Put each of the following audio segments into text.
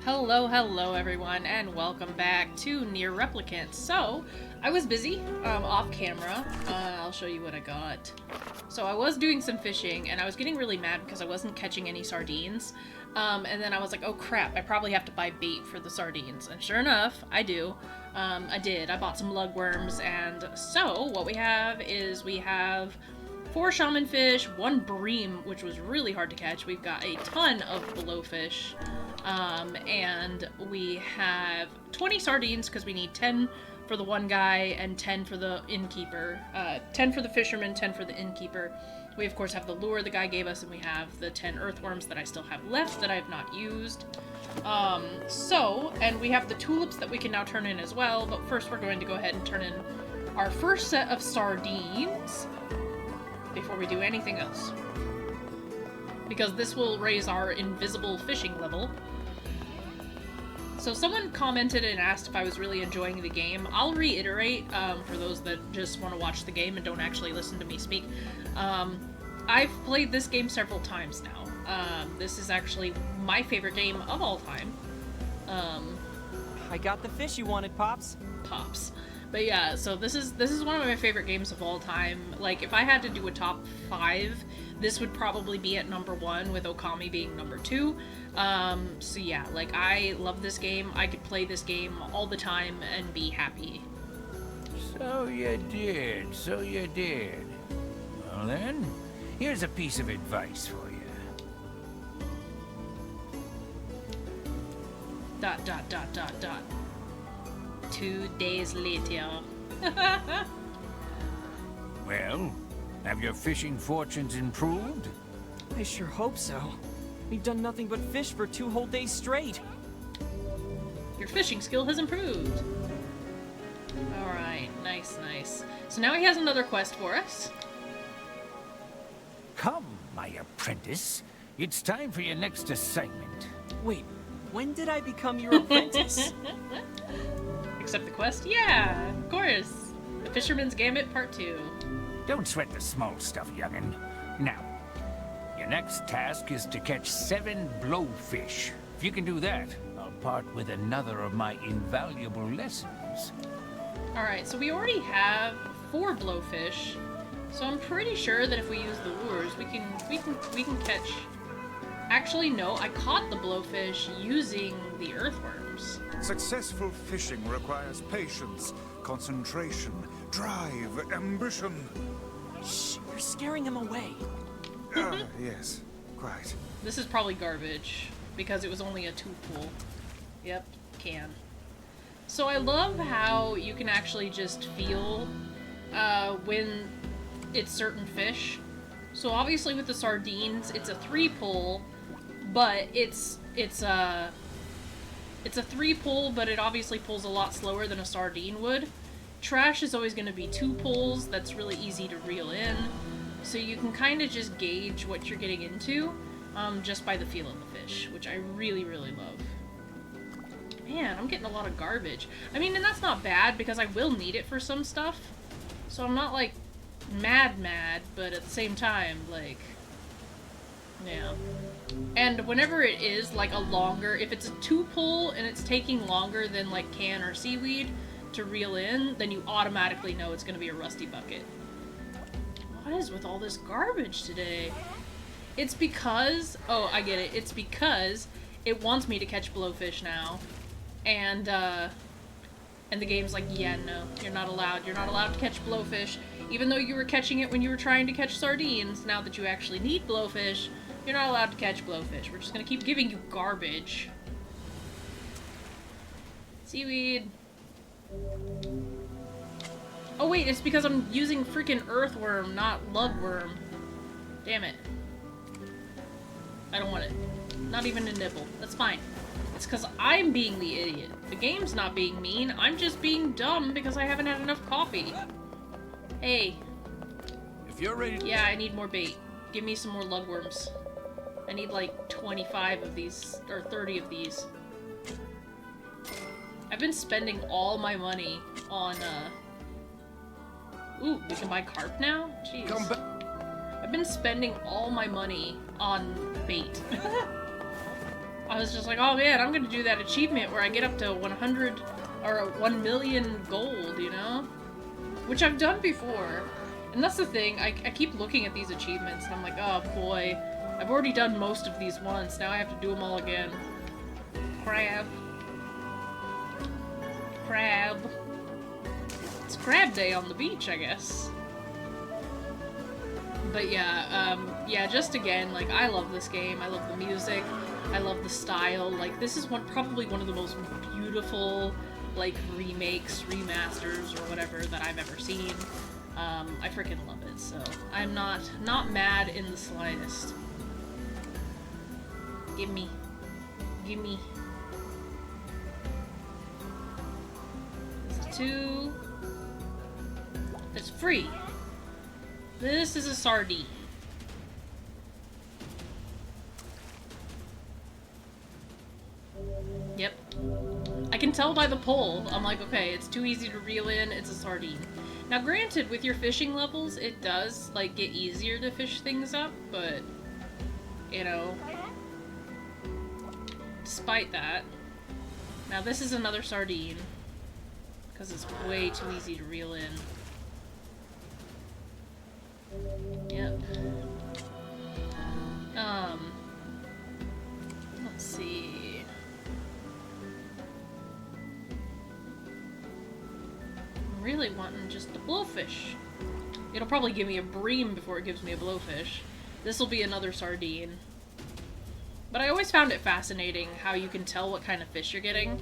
Hello everyone, and welcome back to NieR Replicant. So, I was busy, off camera. I'll show you what I got. So I was doing some fishing, and I was getting really mad because I wasn't catching any sardines. And then I was like, oh crap, I probably have to buy bait for the sardines. And sure enough, I do. I did. I bought some lugworms, and so what we have is we have 4 shaman fish, 1 bream, which was really hard to catch. We've got a ton of blowfish. And we have 20 sardines because we need 10 for the one guy and 10 for the innkeeper. 10 for the fisherman, 10 for the innkeeper. We of course have the lure the guy gave us, and we have the 10 earthworms that I still have left that I have not used. And we have the tulips that we can now turn in as well, but first we're going to go ahead and turn in our first set of sardines before we do anything else. Because this will raise our invisible fishing level. So someone commented and asked if I was really enjoying the game. I'll reiterate, for those that just want to watch the game and don't actually listen to me speak. I've played this game several times now. This is actually my favorite game of all time. I got the fish you wanted, Pops. Pops. But yeah, so this is one of my favorite games of all time. Like, if I had to do a top 5, this would probably be at number 1, with Okami being number 2. So yeah, like, I love this game. I could play this game all the time and be happy. So you did. Well then, here's a piece of advice for you. ... 2 days later. Well, have your fishing fortunes improved? I sure hope so. We've done nothing but fish for 2 whole days straight. Your fishing skill has improved. Alright, nice. So now he has another quest for us. Come, my apprentice. It's time for your next assignment. Wait, when did I become your apprentice? Accept the quest? Yeah, of course. The Fisherman's Gambit Part 2. Don't sweat the small stuff, young'un. Now, your next task is to catch 7 blowfish. If you can do that, I'll part with another of my invaluable lessons. Alright, so we already have 4 blowfish, so I'm pretty sure that if we use the lures, we can catch... Actually, no, I caught the blowfish using the earthworms. Successful fishing requires patience, concentration, drive, ambition. Shh, you're scaring him away. Yes, quite. This is probably garbage, because it was only a 2 pool. Yep, can. So I love how you can actually just feel when it's certain fish. So obviously with the sardines, it's a 3 pull, but it's a 3 pull, but it obviously pulls a lot slower than a sardine would. Trash is always going to be 2 pulls. That's really easy to reel in. So you can kind of just gauge what you're getting into just by the feel of the fish, which I really love. Man, I'm getting a lot of garbage. I mean, and that's not bad because I will need it for some stuff. So I'm not like mad, but at the same time, like, yeah. And whenever it is like a longer, if it's a 2 pull and it's taking longer than like can or seaweed to reel in, then you automatically know it's gonna be a rusty bucket. What is with all this garbage today? It's because, oh, I get it. It's because it wants me to catch blowfish now. And the game's like, yeah, no, you're not allowed. You're not allowed to catch blowfish. Even though you were catching it when you were trying to catch sardines, now that you actually need blowfish, you're not allowed to catch blowfish. We're just gonna keep giving you garbage. Seaweed. Oh wait, it's because I'm using freaking earthworm, not lugworm. Damn it. I don't want it. Not even a nibble. That's fine. It's because I'm being the idiot. The game's not being mean. I'm just being dumb because I haven't had enough coffee. Hey. If you're ready... Yeah, I need more bait. Give me some more lugworms. I need like 25 of these, or 30 of these. I've been spending all my money on, Ooh, we can buy carp now? Jeez. Come back. I've been spending all my money on bait. I was just like, oh man, I'm gonna do that achievement where I get up to 100 or 1 million gold, you know? Which I've done before. And that's the thing, I keep looking at these achievements and I'm like, oh boy, I've already done most of these once, now I have to do them all again. Crab. Crab. It's crab day on the beach, I guess. But yeah, yeah, just again, like, I love this game, I love the music, I love the style, like, this is probably one of the most beautiful, like, remakes, remasters, or whatever that I've ever seen. I freaking love it, so I'm not mad in the slightest. Gimme. Gimme. This is 2. It's free. This is a sardine. Yep. I can tell by the pull. I'm like, okay, it's too easy to reel in, it's a sardine. Now granted, with your fishing levels, it does, like, get easier to fish things up, but, you know, despite that. Now this is another sardine, because it's way too easy to reel in. Yep. Let's see. I'm really wanting just a blowfish. It'll probably give me a bream before it gives me a blowfish. This will be another sardine. But I always found it fascinating how you can tell what kind of fish you're getting.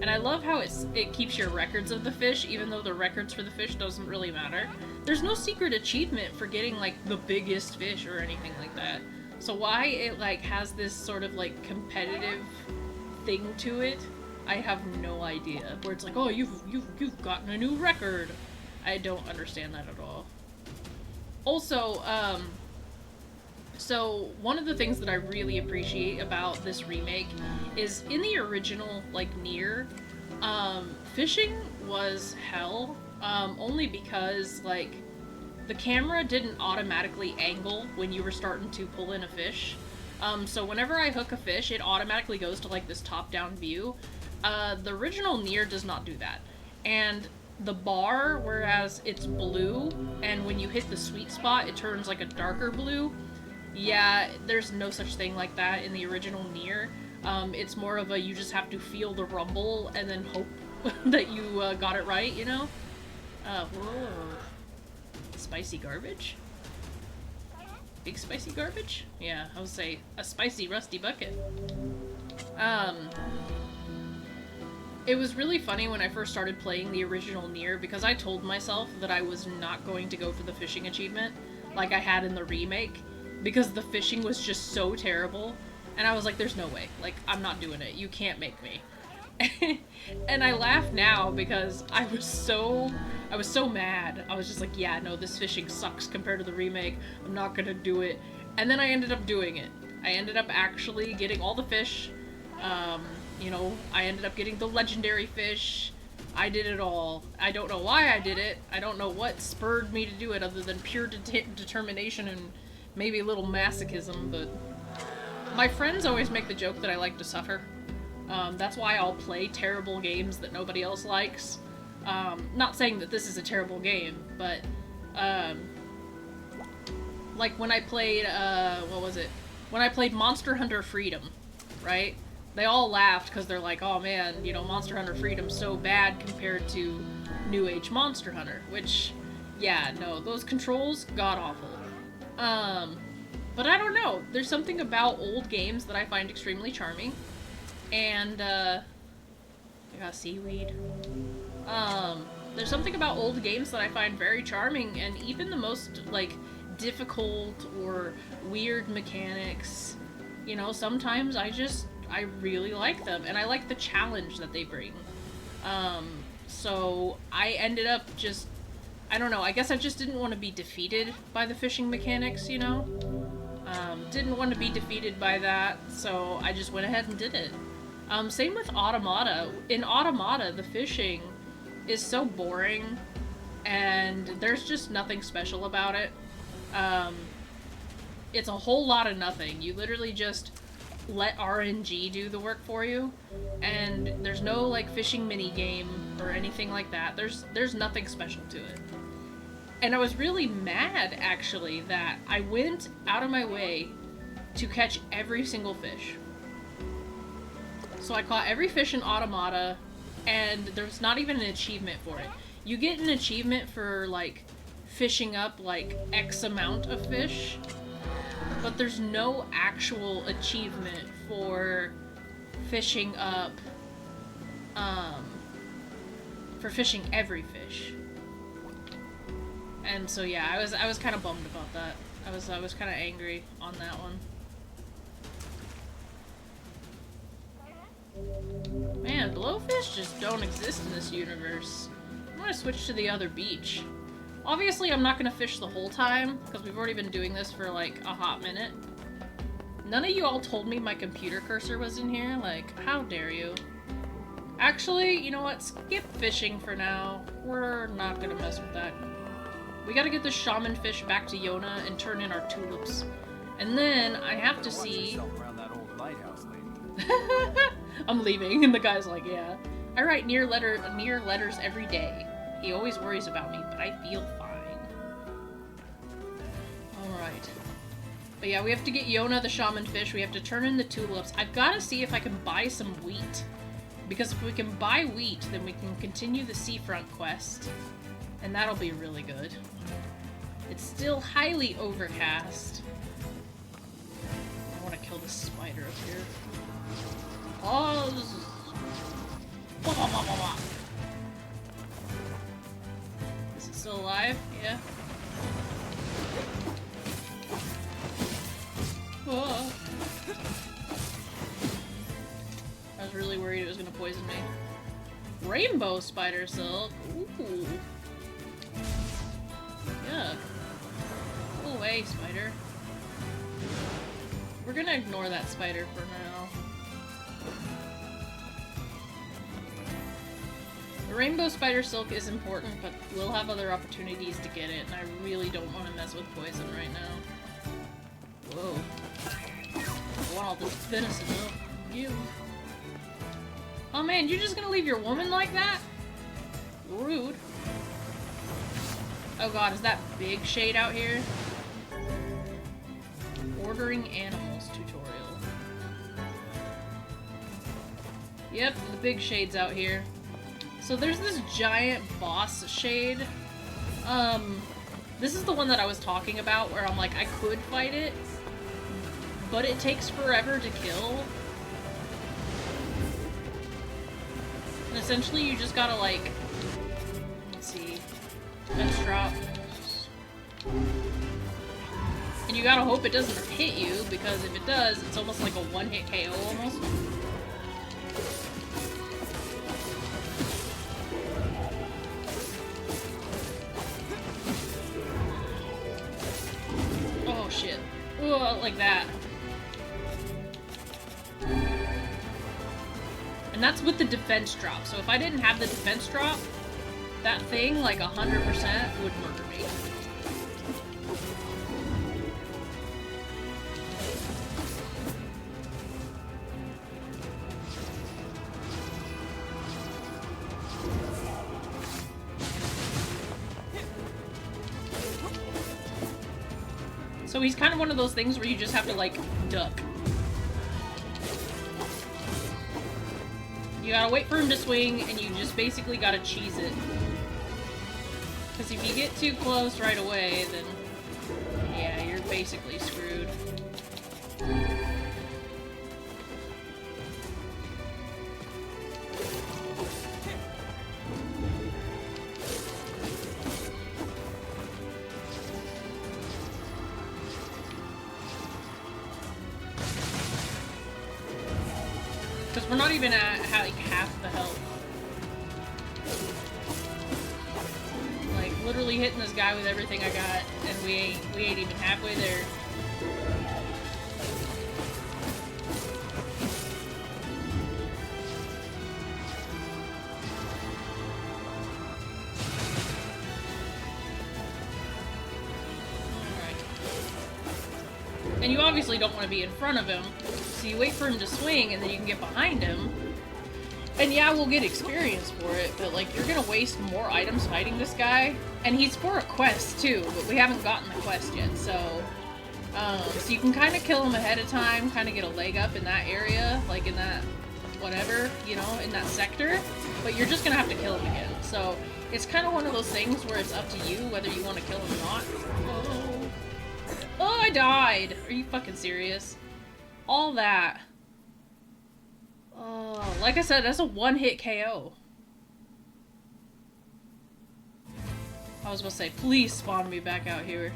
And I love how it keeps your records of the fish, even though the records for the fish doesn't really matter. There's no secret achievement for getting, like, the biggest fish or anything like that. So why it, like, has this sort of, like, competitive thing to it, I have no idea. Where it's like, oh, you've gotten a new record. I don't understand that at all. Also, so one of the things that I really appreciate about this remake is in the original, like, NieR, fishing was hell, only because, like, the camera didn't automatically angle when you were starting to pull in a fish. So whenever I hook a fish, it automatically goes to, like, this top-down view. The original NieR does not do that. And the bar, whereas it's blue, and when you hit the sweet spot, it turns, like, a darker blue. Yeah, there's no such thing like that in the original NieR. It's more of a, you just have to feel the rumble and then hope that you got it right, you know? Whoa. Spicy garbage? Big spicy garbage? Yeah, I would say a spicy rusty bucket. It was really funny when I first started playing the original NieR because I told myself that I was not going to go for the fishing achievement like I had in the remake, because the fishing was just so terrible, and I was like, there's no way, like, I'm not doing it, you can't make me. And I laugh now because I was so mad. I was just like, yeah, no, this fishing sucks compared to the remake, I'm not gonna do it. And then I ended up doing it. I ended up actually getting all the fish, you know, I ended up getting the legendary fish. I did it all. I don't know why I did it, I don't know what spurred me to do it other than pure determination and maybe a little masochism, but my friends always make the joke that I like to suffer. That's why I'll play terrible games that nobody else likes. Not saying that this is a terrible game, but, like when I played, what was it? When I played Monster Hunter Freedom, right? They all laughed because they're like, oh man, you know, Monster Hunter Freedom's so bad compared to New Age Monster Hunter, which, yeah, no, those controls, god-awful. But I don't know, there's something about old games that I find extremely charming, and, I got seaweed. There's something about old games that I find very charming, and even the most, like, difficult or weird mechanics, you know, sometimes I really like them, and I like the challenge that they bring. So I ended up just, I don't know, I guess I just didn't want to be defeated by the fishing mechanics, you know? Didn't want to be defeated by that, so I just went ahead and did it. Same with Automata. In Automata, the fishing is so boring, and there's just nothing special about it. It's a whole lot of nothing. You literally just let RNG do the work for you, and there's no like fishing mini game or anything like that. There's nothing special to it. And I was really mad actually that I went out of my way to catch every single fish. So I caught every fish in Automata, and there's not even an achievement for it. You get an achievement for like fishing up like X amount of fish, but there's no actual achievement for fishing up, for fishing every fish. And so yeah, I was kind of bummed about that. I was kind of angry on that one. Man, blowfish just don't exist in this universe. I'm gonna switch to the other beach. Obviously, I'm not gonna fish the whole time, because we've already been doing this for like a hot minute. None of you all told me my computer cursor was in here, like, how dare you? Actually, you know what? Skip fishing for now. We're not gonna mess with that. We gotta get the shaman fish back to Yonah and turn in our tulips. And then I have to see... I'm leaving, and the guy's like, yeah. I write NieR letters every day. He always worries about me, but I feel fine. Alright. But yeah, we have to get Yonah the Shaman fish. We have to turn in the tulips. I've got to see if I can buy some wheat. Because if we can buy wheat, then we can continue the Seafront quest. And that'll be really good. It's still highly overcast. I want to kill this spider up here. Oh, this is... Is it still alive? Yeah. Oh. I was really worried it was gonna poison me. Rainbow spider silk. Ooh. Yuck. Go away, spider. We're gonna ignore that spider for now. The rainbow spider silk is important, but we'll have other opportunities to get it, and I really don't want to mess with poison right now. Whoa. I want all this venison, though. You. Oh man, you're just gonna leave your woman like that? Rude. Oh god, is that big shade out here? Ordering animals tutorial. Yep, the big shade's out here. So there's this giant boss shade. This is the one that I was talking about where I'm like, I could fight it, but it takes forever to kill. And essentially you just gotta like, let's see, let's drop. And you gotta hope it doesn't hit you, because if it does, it's almost like a one-hit KO almost. Oh shit. Ooh, like that. And that's with the defense drop, so if I didn't have the defense drop, that thing, like 100%, would murder me. So he's kind of one of those things where you just have to, like, duck. You gotta wait for him to swing, and you just basically gotta cheese it. Because if you get too close right away, then... yeah, you're basically screwed. Because we're not even at like half the health. Like literally hitting this guy with everything I got, and we ain't even halfway there. Alright. And you obviously don't want to be in front of him, so So you wait for him to swing, and then you can get behind him. And yeah, we'll get experience for it, but like, you're gonna waste more items fighting this guy. And he's for a quest too, but we haven't gotten the quest yet, so... so you can kind of kill him ahead of time, kind of get a leg up in that area, like in that... whatever, you know, in that sector. But you're just gonna have to kill him again. So, it's kind of one of those things where it's up to you whether you want to kill him or not. Oh. Oh, I died! Are you fucking serious? All that. Oh, like I said, that's a one-hit KO. I was gonna say, please spawn me back out here.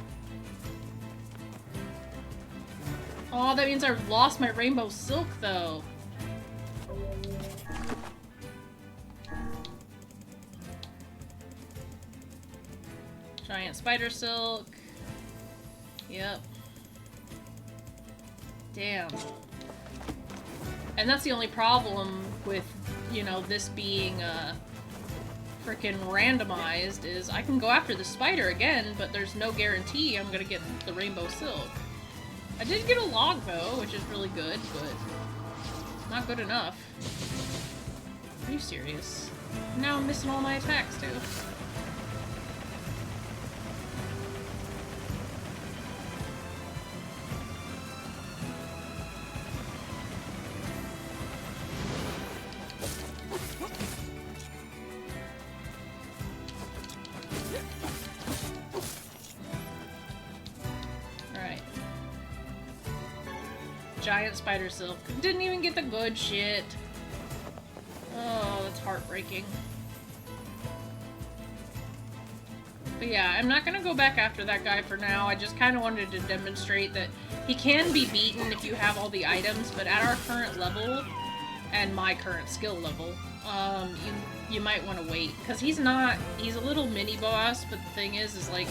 Oh, that means I've lost my rainbow silk, though. Giant spider silk. Yep. Damn. And that's the only problem with, you know, this being, frickin' randomized, is I can go after the spider again, but there's no guarantee I'm gonna get the rainbow silk. I did get a log, though, which is really good, but not good enough. Are you serious? Now I'm missing all my attacks, too. Giant spider silk. Didn't even get the good shit. Oh, that's heartbreaking. But yeah, I'm not gonna go back after that guy for now. I just kind of wanted to demonstrate that he can be beaten if you have all the items, but at our current level, and my current skill level, you might want to wait. Because he's a little mini boss, but the thing is like,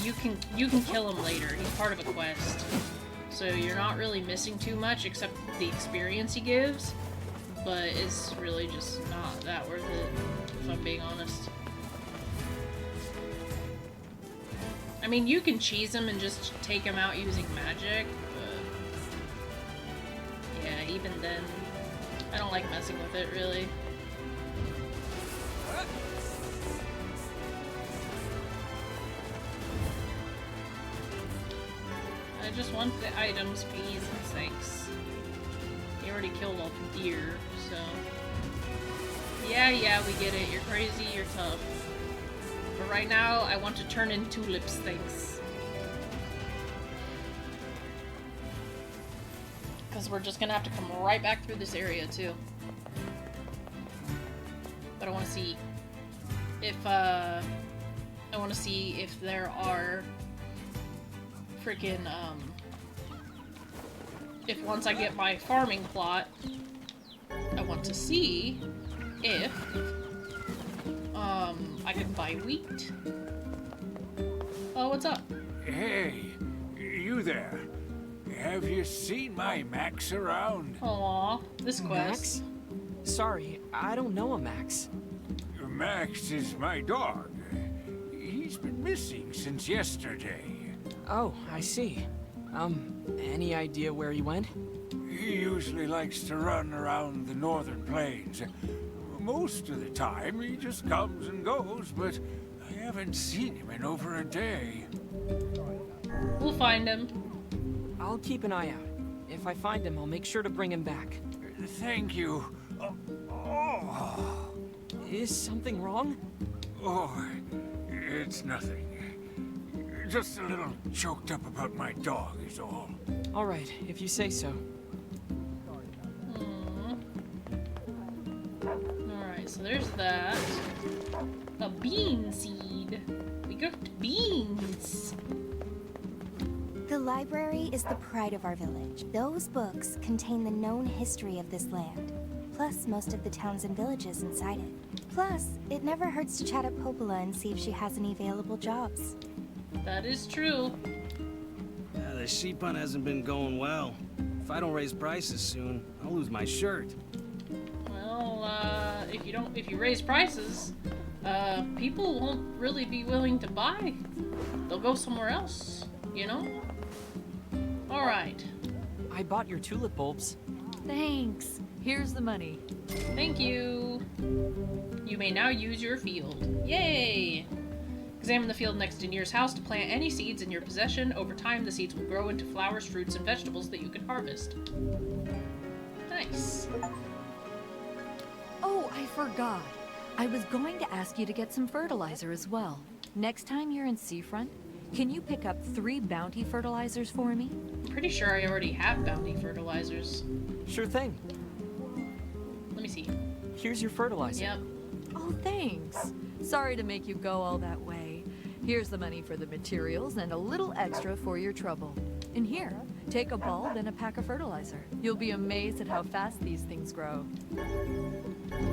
you can kill him later. He's part of a quest. So you're not really missing too much except the experience he gives, but it's really just not that worth it, if I'm being honest. I mean, you can cheese him and just take him out using magic, but yeah, even then, I don't like messing with it, really. I just want the items, please, and thanks. You already killed all the deer, so... Yeah, we get it. You're crazy, you're tough. But right now, I want to turn in tulips, thanks. Because we're just gonna have to come right back through this area, too. But I want to see if, there are... freaking, if once I get my farming plot, I want to see if, I can buy wheat. Oh, what's up? Hey, you there. Have you seen my Max around? Aw, this quest. Max? Sorry, I don't know a Max. Max is my dog. He's been missing since yesterday. Oh, I see. Any idea where he went? He usually likes to run around the northern plains. Most of the time, he just comes and goes, but I haven't seen him in over a day. We'll find him. I'll keep an eye out. If I find him, I'll make sure to bring him back. Thank you. Is something wrong? Oh, it's nothing. Just a little choked up about my dog is all. All right, if you say so. Alright, so there's that. A bean seed. We got beans. The library is the pride of our village. Those books contain the known history of this land, plus most of the towns and villages inside it. Plus, it never hurts to chat up Popola and see if she has any available jobs. That is true. Yeah, the sheep hunt hasn't been going well. If I don't raise prices soon, I'll lose my shirt. Well, if you raise prices, people won't really be willing to buy. They'll go somewhere else, you know? Alright. I bought your tulip bulbs. Thanks. Here's the money. Thank you. You may now use your field. Yay! Examine the field next to NieR's house to plant any seeds in your possession. Over time, the seeds will grow into flowers, fruits, and vegetables that you can harvest. Nice. Oh, I forgot. I was going to ask you to get some fertilizer as well. Next time you're in Seafront, can you pick up 3 bounty fertilizers for me? I'm pretty sure I already have bounty fertilizers. Sure thing. Let me see. Here's your fertilizer. Yep. Oh, thanks. Sorry to make you go all that way. Here's the money for the materials and a little extra for your trouble. And here, take a bulb and a pack of fertilizer. You'll be amazed at how fast these things grow.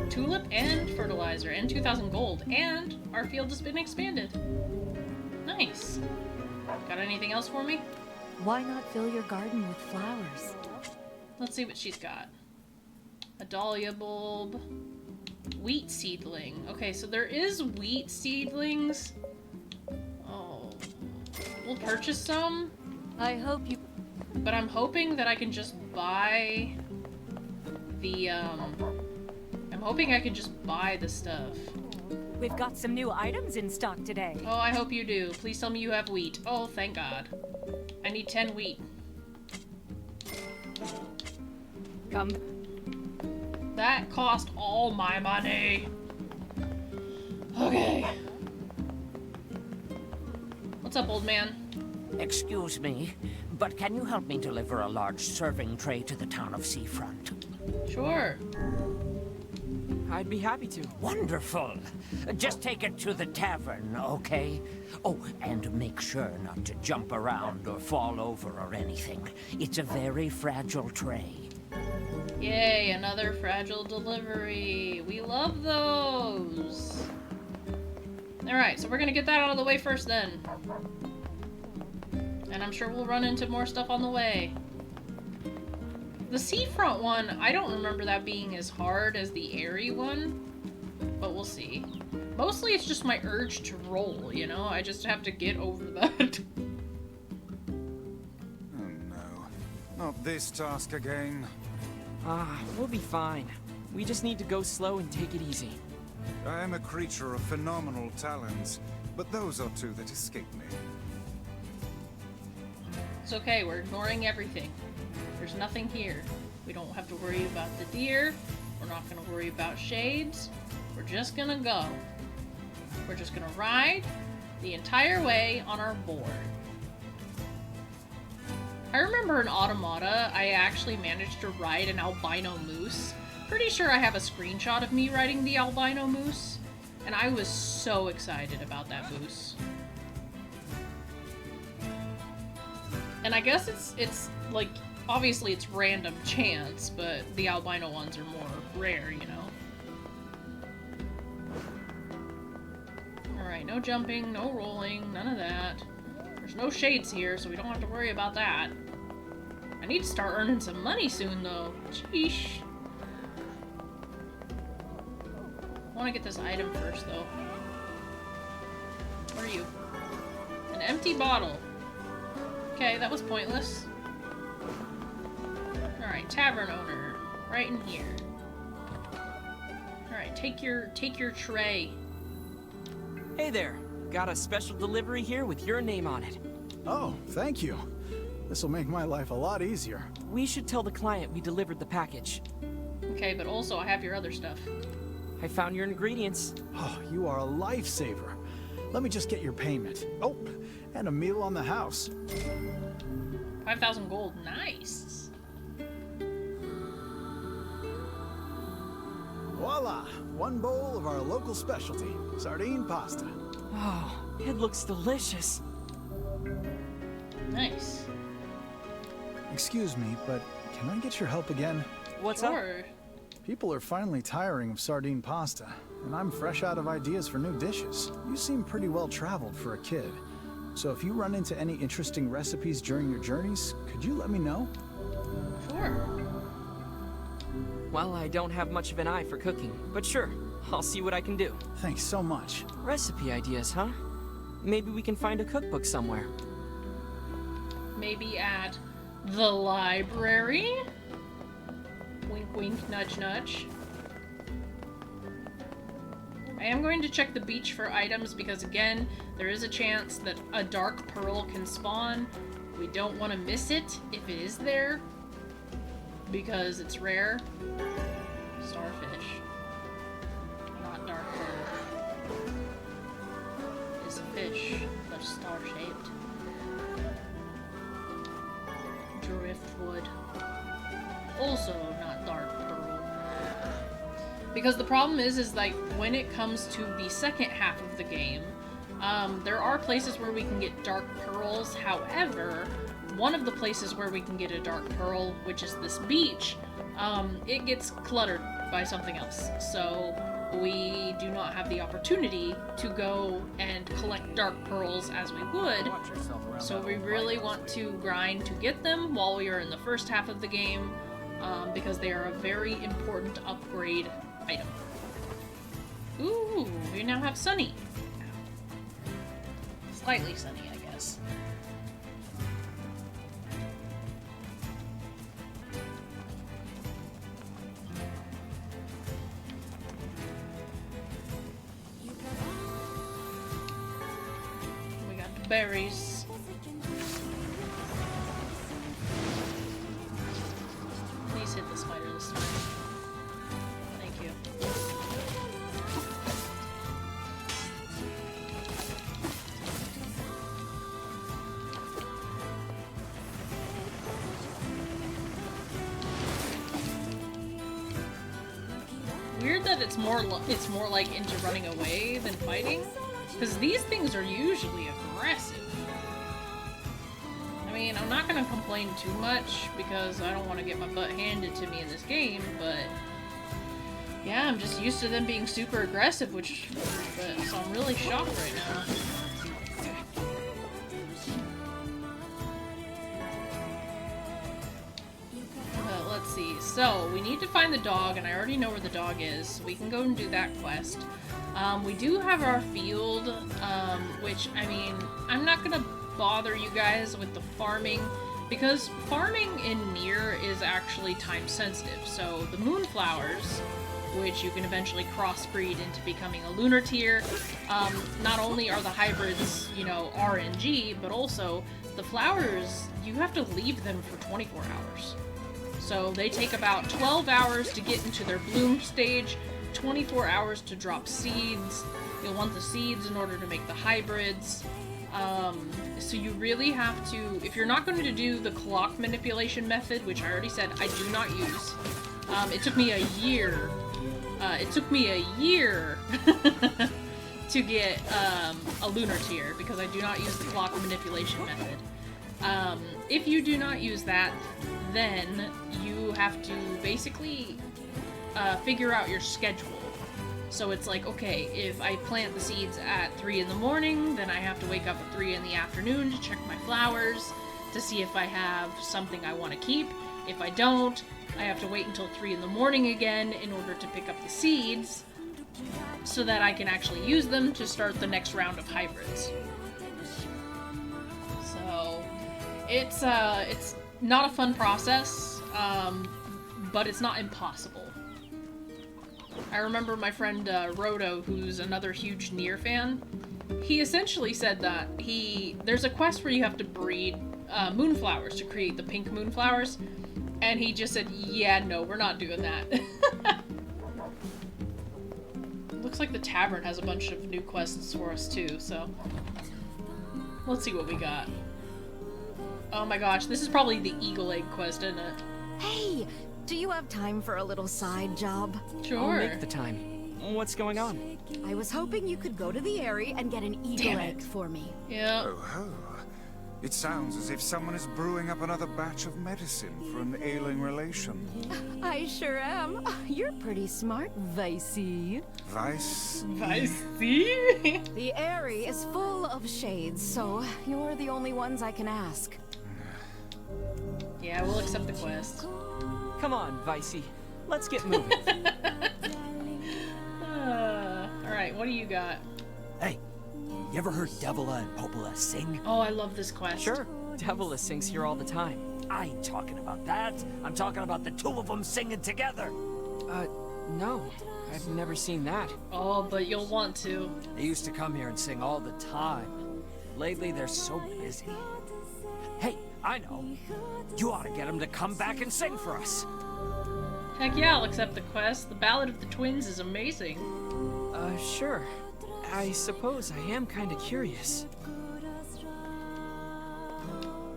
Tulip and fertilizer and 2,000 gold. And our field has been expanded. Nice. Got anything else for me? Why not fill your garden with flowers? Let's see what she's got. A dahlia bulb. Wheat seedling. Okay, so there is wheat seedlings. Oh. We'll purchase some. I hope you... But I'm hoping that I can just buy the, I'm hoping I can just buy the stuff. We've got some new items in stock today. Oh, I hope you do. Please tell me you have wheat. Oh, thank God. I need 10 wheat. Come. That cost all my money. Okay. What's up, old man? Excuse me, but can you help me deliver a large serving tray to the town of Seafront? Sure. I'd be happy to. Wonderful. Just take it to the tavern, okay? Oh, and make sure not to jump around or fall over or anything. It's a very fragile tray. Yay, another fragile delivery. We love those. Alright, so we're gonna get that out of the way first then. And I'm sure we'll run into more stuff on the way. The Seafront one, I don't remember that being as hard as the Airy one, but we'll see. Mostly it's just my urge to roll, you know? I just have to get over that. Oh no. Not this task again. We'll be fine. We just need to go slow and take it easy. I am a creature of phenomenal talents, but those are two that escape me. It's okay, we're ignoring everything. There's nothing here. We don't have to worry about the deer. We're not gonna worry about shades. We're just gonna go. We're just gonna ride the entire way on our board. I remember in Automata, I actually managed to ride an albino moose. Pretty sure I have a screenshot of me riding the albino moose, and I was so excited about that moose. And I guess it's like, obviously it's random chance, but the albino ones are more rare, you know? Alright, no jumping, no rolling, none of that. There's no shades here, so we don't have to worry about that. I need to start earning some money soon, though. Sheesh. I want to get this item first, though. What are you? An empty bottle. Okay, that was pointless. Alright, tavern owner. Right in here. Alright, take your tray. Hey there. Got a special delivery here with your name on it. Oh, thank you. This'll make my life a lot easier. We should tell the client we delivered the package. Okay, but also I have your other stuff. I found your ingredients. Oh, you are a lifesaver. Let me just get your payment. Oh, and a meal on the house. 5,000 gold, nice. Voila! One bowl of our local specialty, sardine pasta. Oh, it looks delicious. Nice. Excuse me, but can I get your help again? What's up? Sure. People are finally tiring of sardine pasta, and I'm fresh out of ideas for new dishes. You seem pretty well traveled for a kid. So if you run into any interesting recipes during your journeys, could you let me know? Sure. Well, I don't have much of an eye for cooking, but sure, I'll see what I can do. Thanks so much. Recipe ideas, huh? Maybe we can find a cookbook somewhere. Maybe at the library? Wink, wink, nudge, nudge. I am going to check the beach for items because, again, there is a chance that a dark pearl can spawn. We don't want to miss it if it is there because it's rare. Starfish. Not dark pearl. It's a fish, but star-shaped. Driftwood. Also not dark pearl. Because the problem is like, when it comes to the second half of the game, there are places where we can get dark pearls. However, one of the places where we can get a dark pearl, which is this beach, it gets cluttered by something else. So we do not have the opportunity to go and collect dark pearls as we would. So we really want to grind to get them while we are in the first half of the game, because they are a very important upgrade item. Ooh, we now have Sunny. Slightly sunny, I guess. We got the berries. Please hit the spider this time. Thank you. Weird that it's more like into running away than fighting, because these things are usually aggressive. I mean, I'm not gonna complain too much because I don't want to get my butt handed to me in this game, but yeah, I'm just used to them being super aggressive, so I'm really shocked right now. Let's see. So, we need to find the dog, and I already know where the dog is, so we can go and do that quest. We do have our field, which, I mean, I'm not gonna bother you guys with the farming, because farming in NieR is actually time sensitive. So, the moonflowers, which you can eventually crossbreed into becoming a lunar tier, not only are the hybrids, you know, RNG, but also the flowers, you have to leave them for 24 hours. So they take about 12 hours to get into their bloom stage, 24 hours to drop seeds. You'll want the seeds in order to make the hybrids. So you really have to, if you're not going to do the clock manipulation method, which I already said I do not use, it took me a year. To get a lunar tier because I do not use the clock manipulation method. If you do not use that, then you have to basically figure out your schedule. So it's like, okay, if I plant the seeds at 3 in the morning, then I have to wake up at 3 in the afternoon to check my flowers to see if I have something I want to keep. If I don't, I have to wait until 3 in the morning again in order to pick up the seeds so that I can actually use them to start the next round of hybrids. So it's not a fun process, but it's not impossible. I remember my friend Rodo, who's another huge NieR fan, he essentially said that there's a quest where you have to breed moonflowers to create the pink moonflowers, and he just said, yeah, no, we're not doing that. Looks like the tavern has a bunch of new quests for us too, so let's see what we got. Oh my gosh, this is probably the eagle egg quest, isn't it? Hey, do you have time for a little side job? Sure. I'll make the time. What's going on? I was hoping you could go to the Airy and get an eagle egg for me. Yeah. Oh ho. It sounds as if someone is brewing up another batch of medicine for an ailing relation. I sure am. You're pretty smart, Vicey. Vicey? The Airy is full of shades, so you're the only ones I can ask. Yeah, we'll accept the quest. Come on, Vicey. Let's get moving. Alright, what do you got? Hey, you ever heard Devila and Popola sing? Oh, I love this quest. Sure. Devila sings here all the time. I ain't talking about that. I'm talking about the two of them singing together. No. I've never seen that. Oh, but you'll want to. They used to come here and sing all the time. Lately, they're so busy. Hey, I know. You ought to get them to come back and sing for us. Heck yeah, I'll accept the quest. The Ballad of the Twins is amazing. Sure. I suppose I am kinda curious.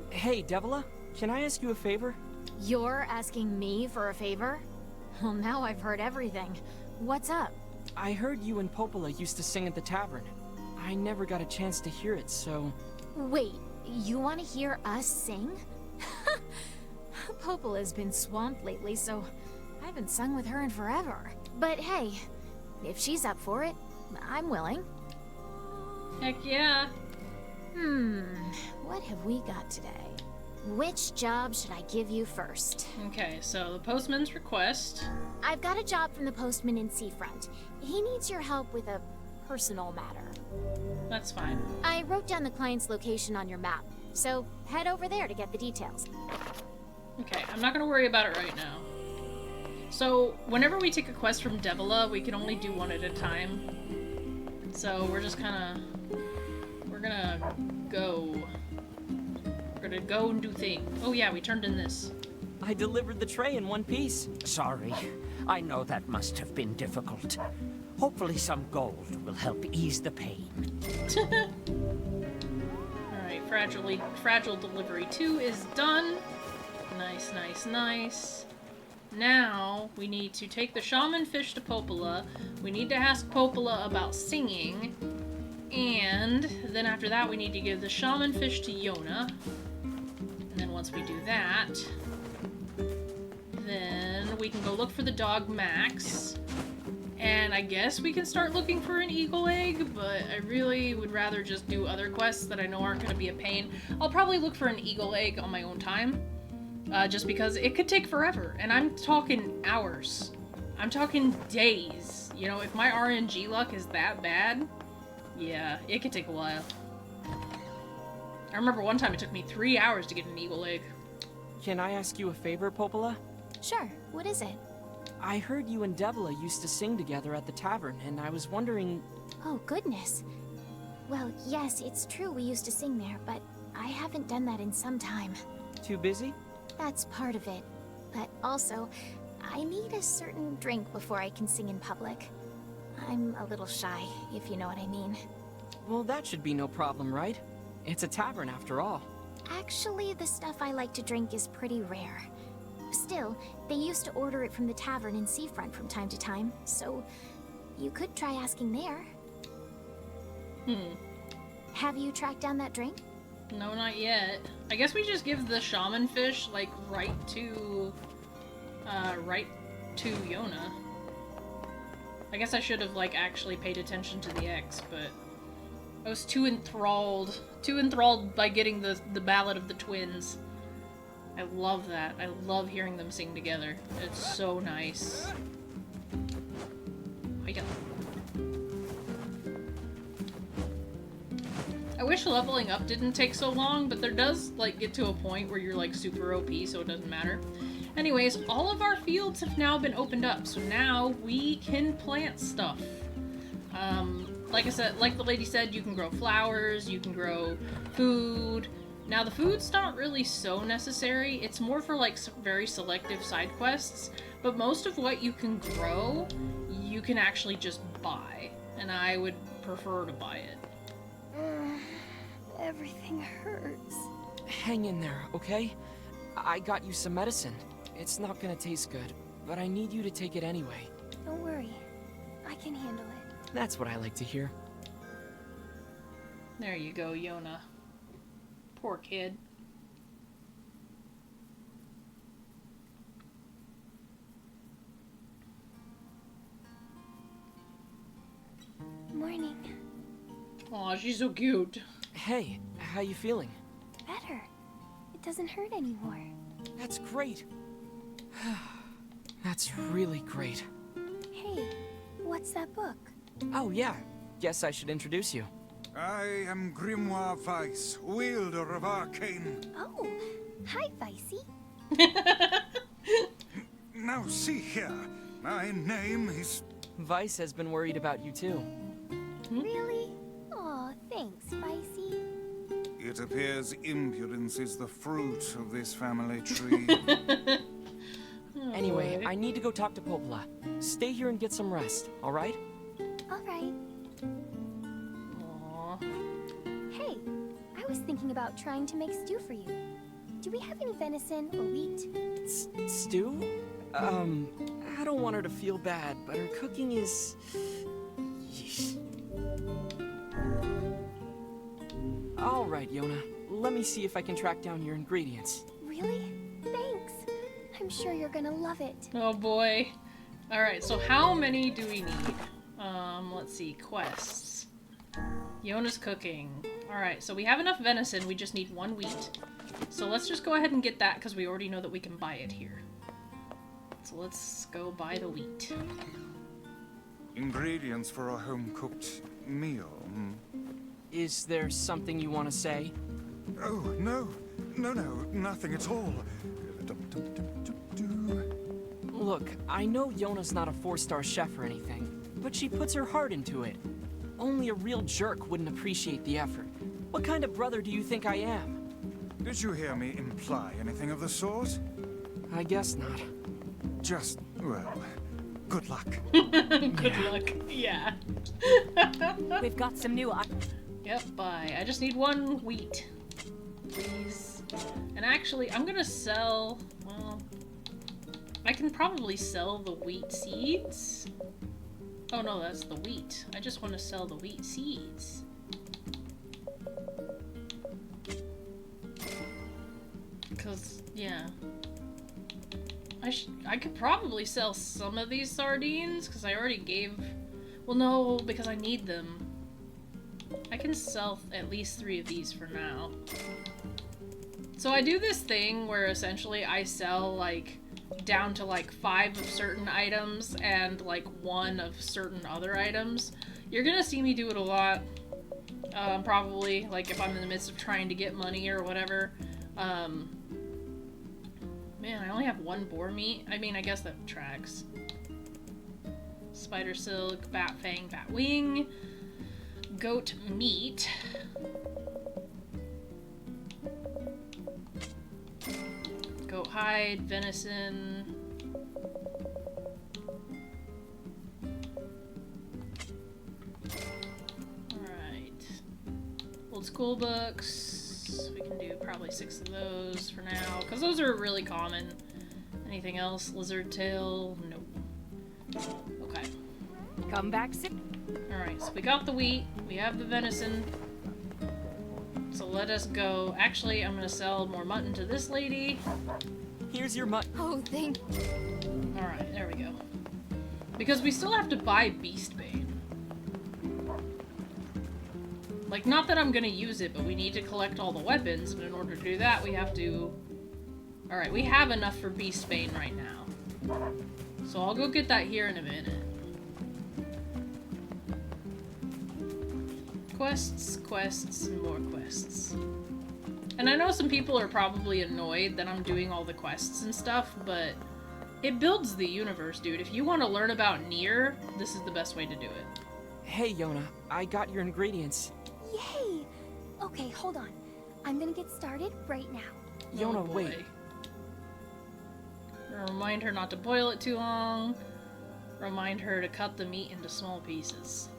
Hey, Devila, can I ask you a favor? You're asking me for a favor? Well, now I've heard everything. What's up? I heard you and Popola used to sing at the tavern. I never got a chance to hear it, so... Wait, you want to hear us sing? Popola's been swamped lately, so I haven't sung with her in forever. But hey, if she's up for it, I'm willing. Heck yeah. What have we got today? Which job should I give you first? Okay, so the postman's request. I've got a job from the postman in Seafront. He needs your help with a personal matter. That's fine. I wrote down the client's location on your map, so head over there to get the details. Okay, I'm not gonna worry about it right now. So, whenever we take a quest from Devila, we can only do one at a time. So, we're just kinda... We're gonna go. We're gonna go and do things. Oh yeah, we turned in this. I delivered the tray in one piece. Sorry. I know that must have been difficult. Hopefully some gold will help ease the pain. Alright, fragile delivery 2 is done. Nice, nice, nice. Now, we need to take the shaman fish to Popola. We need to ask Popola about singing. And then after that, we need to give the shaman fish to Yonah. And then once we do that, then we can go look for the dog Max. And I guess we can start looking for an eagle egg, but I really would rather just do other quests that I know aren't going to be a pain. I'll probably look for an eagle egg on my own time. Just because it could take forever, and I'm talking hours. I'm talking days. You know, if my RNG luck is that bad, yeah, it could take a while. I remember one time it took me 3 hours to get an eagle egg. Can I ask you a favor, Popola? Sure, what is it? I heard you and Devila used to sing together at the tavern, and I was wondering... Oh, goodness. Well, yes, it's true we used to sing there, but I haven't done that in some time. Too busy? That's part of it. But also, I need a certain drink before I can sing in public. I'm a little shy, if you know what I mean. Well, that should be no problem, right? It's a tavern after all. Actually, the stuff I like to drink is pretty rare. Still, they used to order it from the tavern in Seafront from time to time, so you could try asking there. Have you tracked down that drink? No, not yet. I guess we just give the shaman fish, like, right to Yonah. I guess I should have, like, actually paid attention to the X, but I was too enthralled by getting the Ballad of the Twins. I love that. I love hearing them sing together. It's so nice. Hiya. I wish leveling up didn't take so long, but there does, like, get to a point where you're, like, super OP, so it doesn't matter. Anyways, all of our fields have now been opened up, so now we can plant stuff. Like I said, like the lady said, you can grow flowers, you can grow food. Now, the food's not really so necessary. It's more for, like, very selective side quests, but most of what you can grow, you can actually just buy, and I would prefer to buy it. Everything hurts. Hang in there, okay? I got you some medicine. It's not gonna taste good, but I need you to take it anyway. Don't worry. I can handle it. That's what I like to hear. There you go, Yonah. Poor kid. Morning. Aw, she's so cute. Hey, how you feeling? Better. It doesn't hurt anymore. That's great. That's really great. Hey, what's that book? Oh yeah, guess I should introduce you. I am Grimoire Weiss, wielder of arcane... Oh, Hi, Vicey. Now see here, my name is... Vice has been worried about you too. Really? Aw, thanks, Vicey. It appears impudence is the fruit of this family tree. Anyway, I need to go talk to Popola. Stay here and get some rest, alright? Alright. Aw. Hey, I was thinking about trying to make stew for you. Do we have any venison or wheat? Stew? I don't want her to feel bad, but her cooking is... Yeesh. Alright, Yonah. Let me see if I can track down your ingredients. Really? Thanks. I'm sure you're gonna love it. Oh boy. Alright, so how many do we need? Let's see, quests. Yonah's cooking. Alright, so we have enough venison, we just need 1 wheat. So let's just go ahead and get that, because we already know that we can buy it here. So let's go buy the wheat. Ingredients for a home-cooked meal. Is there something you want to say? Oh, no, nothing at all. Look, I know Yonah's not a 4-star chef or anything, but she puts her heart into it. Only a real jerk wouldn't appreciate the effort. What kind of brother do you think I am? Did you hear me imply anything of the sort? I guess not. Just, well, good luck. Good luck. Yeah. We've got some new... Yep, buy. I just need 1 wheat. Please. And actually, I'm gonna sell... Well... I can probably sell the wheat seeds. Oh no, that's the wheat. I just want to sell the wheat seeds. Because, yeah. I could probably sell some of these sardines, because I already gave... Well, no, because I need them. I can sell at least 3 of these for now. So I do this thing where essentially I sell, like, down to, like, 5 of certain items and, like, 1 of certain other items. You're gonna see me do it a lot. Probably, like, if I'm in the midst of trying to get money or whatever. Man, I only have 1 boar meat. I mean, I guess that tracks. Spider silk, bat fang, bat wing, goat meat. Goat hide, venison. Alright. Old school books. We can do probably 6 of those for now, because those are really common. Anything else? Lizard tail? Nope. Okay. Come back soon. Alright, so we got the wheat, we have the venison. So let us go. Actually, I'm gonna sell more mutton to this lady. Here's your mutton. Oh, thank... Alright, there we go. Because we still have to buy Beastbane. Like, not that I'm gonna use it, but we need to collect all the weapons, and in order to do that, we have to... Alright, we have enough for Beastbane right now. So I'll go get that here in a minute. Quests, quests, and more quests. And I know some people are probably annoyed that I'm doing all the quests and stuff, but it builds the universe, dude. If you want to learn about NieR, this is the best way to do it. Hey, Yonah, I got your ingredients. Yay! Okay, hold on. I'm gonna get started right now. Yonah, Oh, boy. wait. Remind her not to boil it too long. Remind her to cut the meat into small pieces.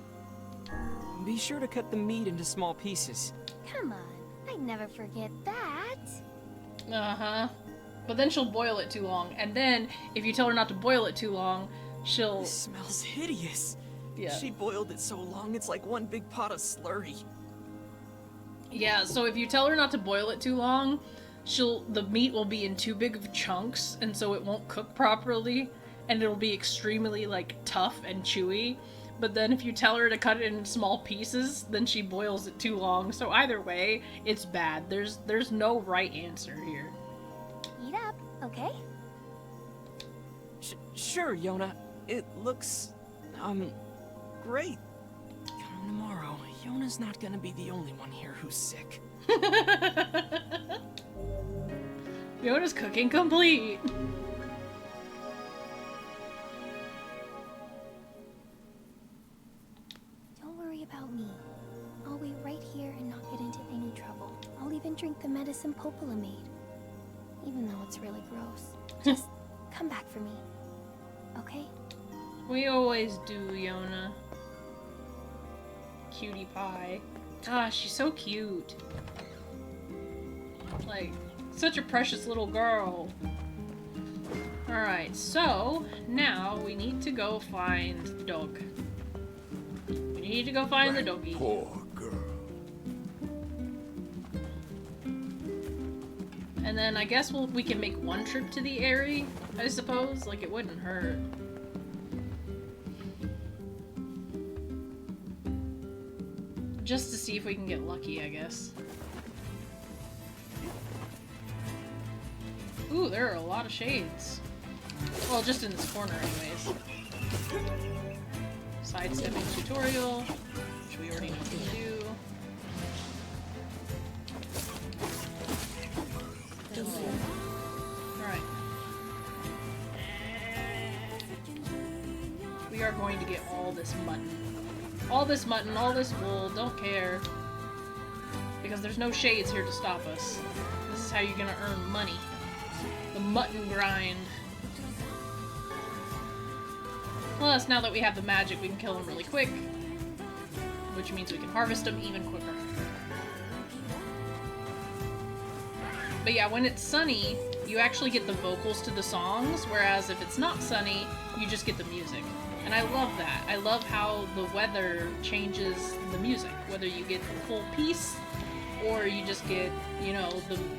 Be sure to cut the meat into small pieces. Come on, I'd never forget that. Uh-huh. But then she'll boil it too long, and then, if you tell her not to boil it too long, she'll... This smells hideous. Yeah. She boiled it so long, it's like 1 big pot of slurry. Yeah, so if you tell her not to boil it too long, the meat will be in too big of chunks, and so it won't cook properly, and it'll be extremely, like, tough and chewy. But then if you tell her to cut it in small pieces, then she boils it too long. So either way, it's bad. There's no right answer here. Eat up, okay? Sure, Yonah. It looks, great. Come tomorrow, Yonah's not gonna be the only one here who's sick. Yonah's cooking complete. Don't worry about me. I'll wait right here and not get into any trouble. I'll even drink the medicine Popola made. Even though it's really gross. Just come back for me. Okay? We always do, Yonah. Cutie pie. Ah, she's so cute. Like, such a precious little girl. Alright, so now we need to go find the dog. We need to go find the doggy. Poor girl. And then I guess we can make one trip to the area, I suppose. Like, it wouldn't hurt. Just to see if we can get lucky, I guess. Ooh, there are a lot of shades. Well, just in this corner anyways. Sidestepping tutorial, which we already know how to do. Alright. We are going to get all this mutton. All this mutton, all this wool, don't care. Because there's no shades here to stop us. This is how you're gonna earn money. The mutton grind. Plus, now that we have the magic, we can kill them really quick. Which means we can harvest them even quicker. But yeah, when it's sunny, you actually get the vocals to the songs, whereas if it's not sunny, you just get the music. And I love that. I love how the weather changes the music, whether you get the full piece or you just get, you know,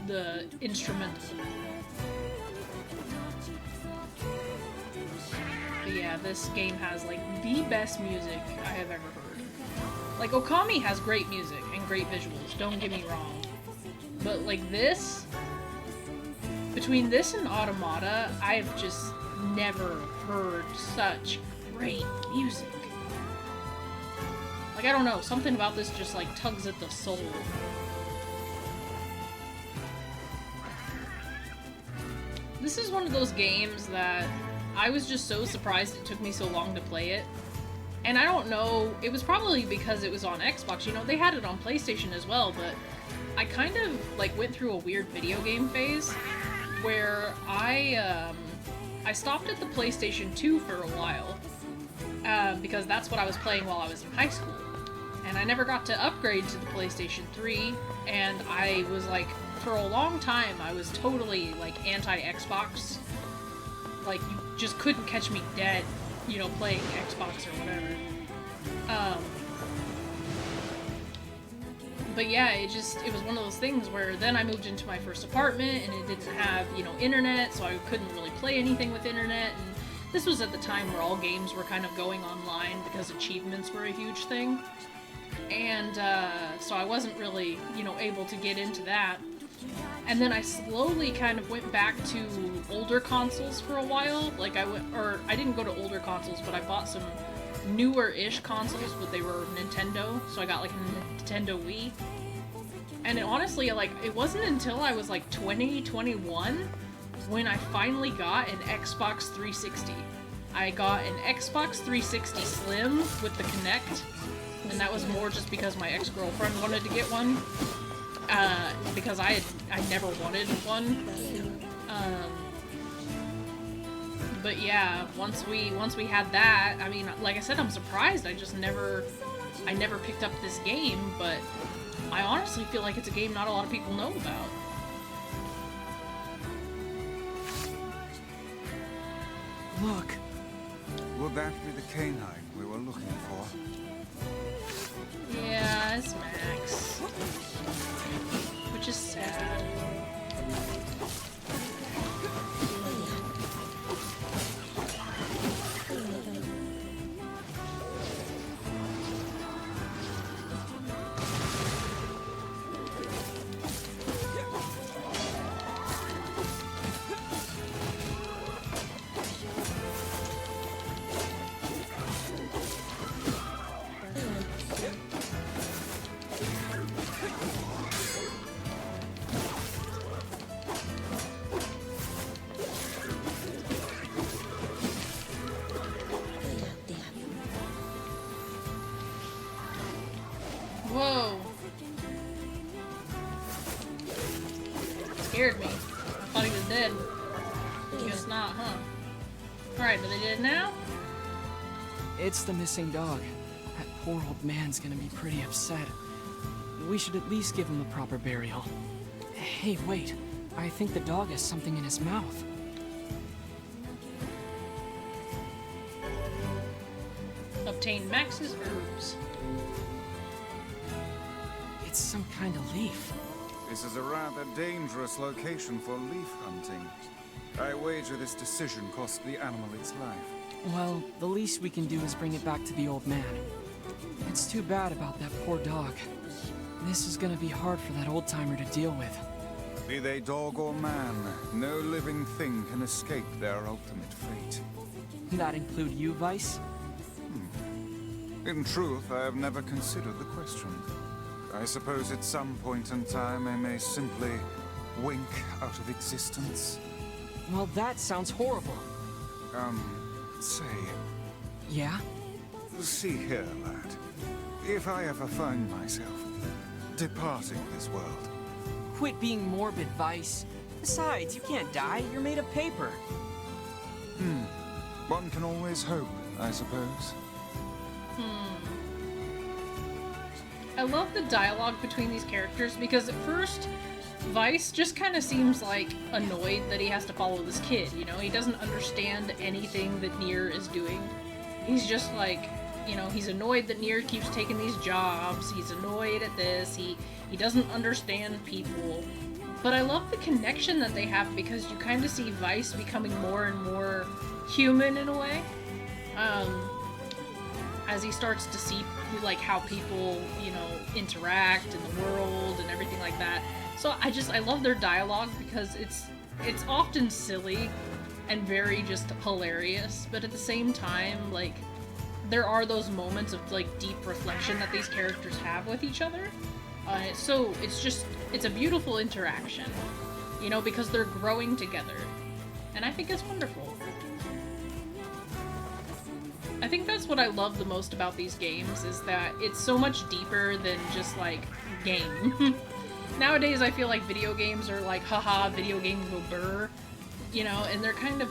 the instrumental. But yeah, this game has like the best music I have ever heard. Like, Okami has great music and great visuals, don't get me wrong. But like this, between this and Automata, I've just never heard such great music. Like, I don't know, something about this just like tugs at the soul. This is one of those games that I was just so surprised it took me so long to play it. And I don't know, it was probably because it was on Xbox, you know, they had it on PlayStation as well, but I kind of like went through a weird video game phase where I stopped at the PlayStation 2 for a while. Because that's what I was playing while I was in high school. And I never got to upgrade to the PlayStation 3, and I was like, for a long time, I was totally like anti-Xbox. Like, you just couldn't catch me dead, you know, playing Xbox or whatever. But yeah, it was one of those things where then I moved into my first apartment and it didn't have, you know, internet, so I couldn't really play anything with internet, and this was at the time where all games were kind of going online because achievements were a huge thing. And so I wasn't really, you know, able to get into that. And then I slowly kind of went back to older consoles for a while. Like I didn't go to older consoles, but I bought some newer-ish consoles, but they were Nintendo. So I got like a Nintendo Wii. And honestly, like, it wasn't until I was like 20, 21 when I finally got an Xbox 360. I got an Xbox 360 Slim with the Kinect, and that was more just because my ex-girlfriend wanted to get one, because I never wanted one. But yeah, once we had that, I mean, like I said, I'm surprised. I never picked up this game, but I honestly feel like it's a game not a lot of people know about. Look. Would that be the canine we were looking for? Yeah, it's Max. Which is sad. Whoa. Scared me. I thought he was dead. Guess not, huh? Alright, are they dead now? It's the missing dog. That poor old man's gonna be pretty upset. We should at least give him a proper burial. Hey, wait. I think the dog has something in his mouth. Obtain Max's herbs. It's some kind of leaf. This is a rather dangerous location for leaf hunting. I wager this decision cost the animal its life. Well, the least we can do is bring it back to the old man. It's too bad about that poor dog. This is gonna be hard for that old-timer to deal with. Be they dog or man, no living thing can escape their ultimate fate. That include you, Vice? In truth, I have never considered the question. I suppose at some point in time I may simply wink out of existence. Well, that sounds horrible. Say... Yeah? See here, lad. If I ever find myself departing this world... Quit being morbid, Vice. Besides, you can't die. You're made of paper. One can always hope, I suppose. I love the dialogue between these characters because at first, Vice just kind of seems like annoyed that he has to follow this kid, you know? He doesn't understand anything that NieR is doing. He's just like, you know, he's annoyed that NieR keeps taking these jobs, he's annoyed at this, he doesn't understand people. But I love the connection that they have because you kind of see Vice becoming more and more human in a way. As he starts to see, like, how people, you know, interact in the world and everything like that. So I love their dialogue because it's often silly and very just hilarious, but at the same time, like, there are those moments of, like, deep reflection that these characters have with each other. So it's a beautiful interaction, you know, because they're growing together. And I think it's wonderful. I think that's what I love the most about these games, is that it's so much deeper than just, like, game. Nowadays, I feel like video games are like, haha, video games go burr, you know, and they're kind of,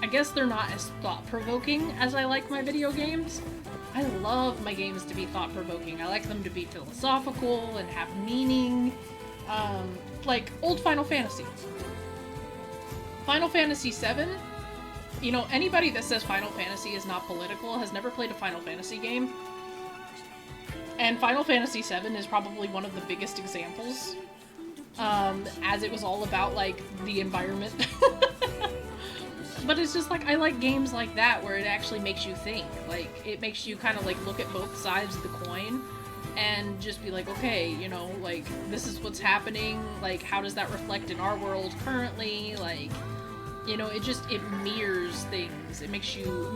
I guess they're not as thought-provoking as I like my video games. I love my games to be thought-provoking. I like them to be philosophical and have meaning, like old Final Fantasy. Final Fantasy VII, you know, anybody that says Final Fantasy is not political has never played a Final Fantasy game. And Final Fantasy VII is probably one of the biggest examples, as it was all about, like, the environment. But it's just, like, I like games like that where it actually makes you think. Like, it makes you kind of, like, look at both sides of the coin and just be like, okay, you know, like, this is what's happening, like, how does that reflect in our world currently, like, you know, it mirrors things, it makes you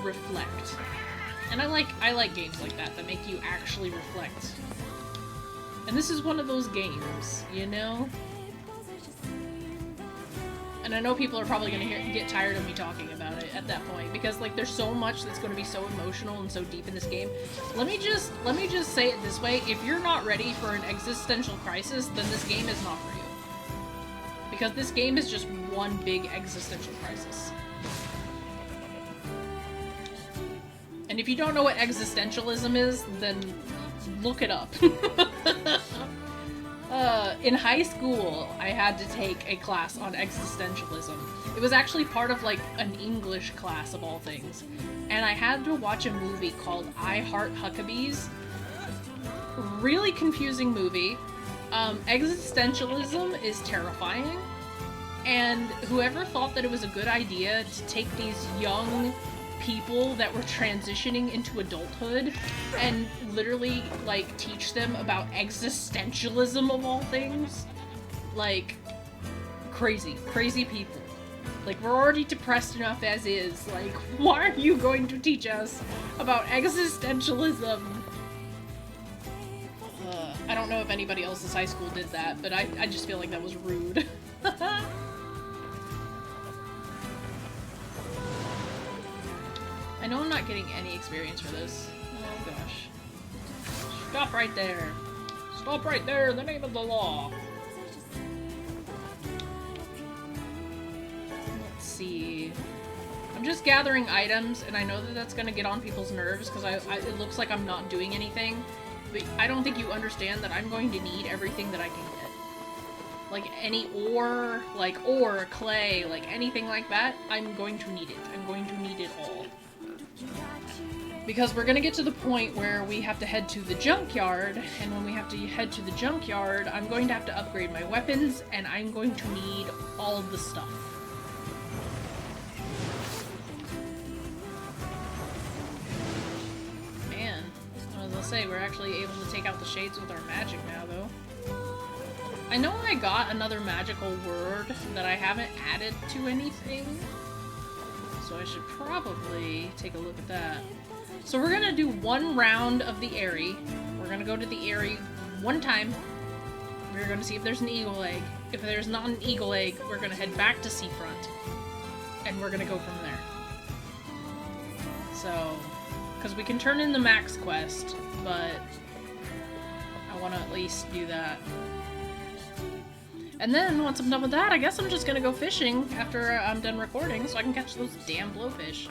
reflect. And I like games like that make you actually reflect. And this is one of those games, you know? And I know people are probably gonna get tired of me talking about it at that point, because, like, there's so much that's gonna be so emotional and so deep in this game. Let me just say it this way: if you're not ready for an existential crisis, then this game is not for you. Because this game is just one big existential crisis. And if you don't know what existentialism is, then look it up. In high school, I had to take a class on existentialism. It was actually part of, like, an English class of all things. And I had to watch a movie called I Heart Huckabees. Really confusing movie. Existentialism is terrifying. And whoever thought that it was a good idea to take these young people that were transitioning into adulthood and literally, like, teach them about existentialism of all things, like, crazy people. Like, we're already depressed enough as is, like, why are you going to teach us about existentialism? I don't know if anybody else's high school did that, but I just feel like that was rude. I know I'm not getting any experience for this. Oh gosh. Stop right there. Stop right there in the name of the law. Let's see. I'm just gathering items, and I know that that's gonna get on people's nerves because it looks like I'm not doing anything. But I don't think you understand that I'm going to need everything that I can get. Like any ore, clay, like anything like that, I'm going to need it. I'm going to need it all. Because we're gonna get to the point where we have to head to the junkyard, and when we have to head to the junkyard, I'm going to have to upgrade my weapons, and I'm going to need all of the stuff. Man, as I say, we're actually able to take out the shades with our magic now, though. I know I got another magical word that I haven't added to anything, so I should probably take a look at that. So we're gonna do one round of the Airy. We're gonna go to the Airy one time. We're gonna see if there's an eagle egg. If there's not an eagle egg, we're gonna head back to Seafront. And we're gonna go from there. So, because we can turn in the max quest, but I want to at least do that. And then, once I'm done with that, I guess I'm just gonna go fishing after I'm done recording so I can catch those damn blowfish.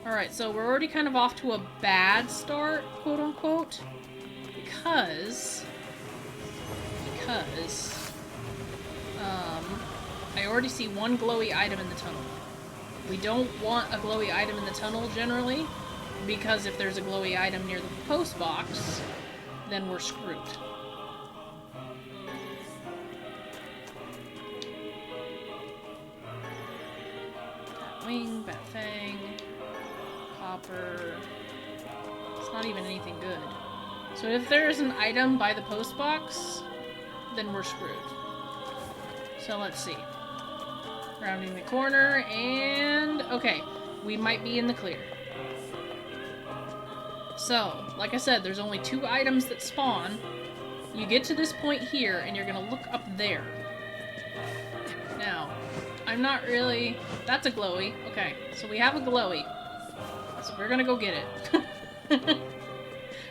Alright, so we're already kind of off to a bad start, quote-unquote, because I already see one glowy item in the tunnel. We don't want a glowy item in the tunnel, generally, because if there's a glowy item near the post box, then we're screwed. Wing, bat fang, copper. It's not even anything good. So if there's an item by the post box, then we're screwed. So let's see. Rounding the corner, and okay, we might be in the clear. So, like I said, there's only 2 items that spawn. You get to this point here, and you're gonna look up there. Now, I'm not really... That's a glowy. Okay, so we have a glowy. So we're gonna go get it.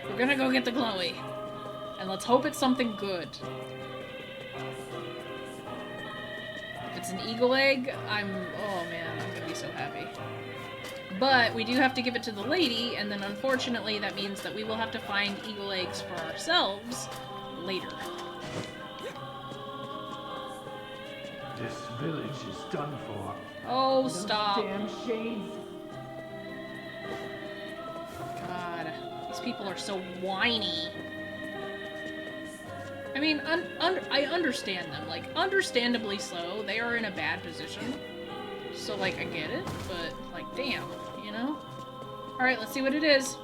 We're gonna go get the glowy. And let's hope it's something good. If it's an eagle egg, oh man, I'm gonna be so happy. But we do have to give it to the lady, and then unfortunately that means that we will have to find eagle eggs for ourselves later. This village is done for. Oh, stop. Damn shades. God, these people are so whiny. I mean, I understand them. Like, understandably so. They are in a bad position. So, like, I get it, but, like, damn, you know? Alright, let's see what it is.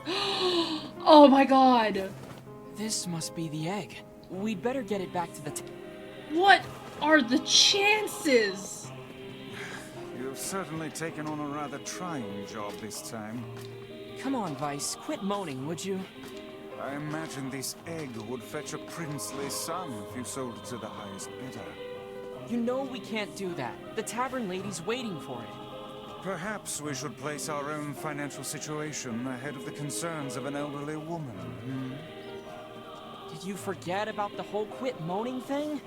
Oh my god! This must be the egg. We'd better get it back to the What are the chances? You've certainly taken on a rather trying job this time. Come on, Vice. Quit moaning, would you? I imagine this egg would fetch a princely sum if you sold it to the highest bidder. You know we can't do that. The tavern lady's waiting for it. Perhaps we should place our own financial situation ahead of the concerns of an elderly woman. Did you forget about the whole quit moaning thing?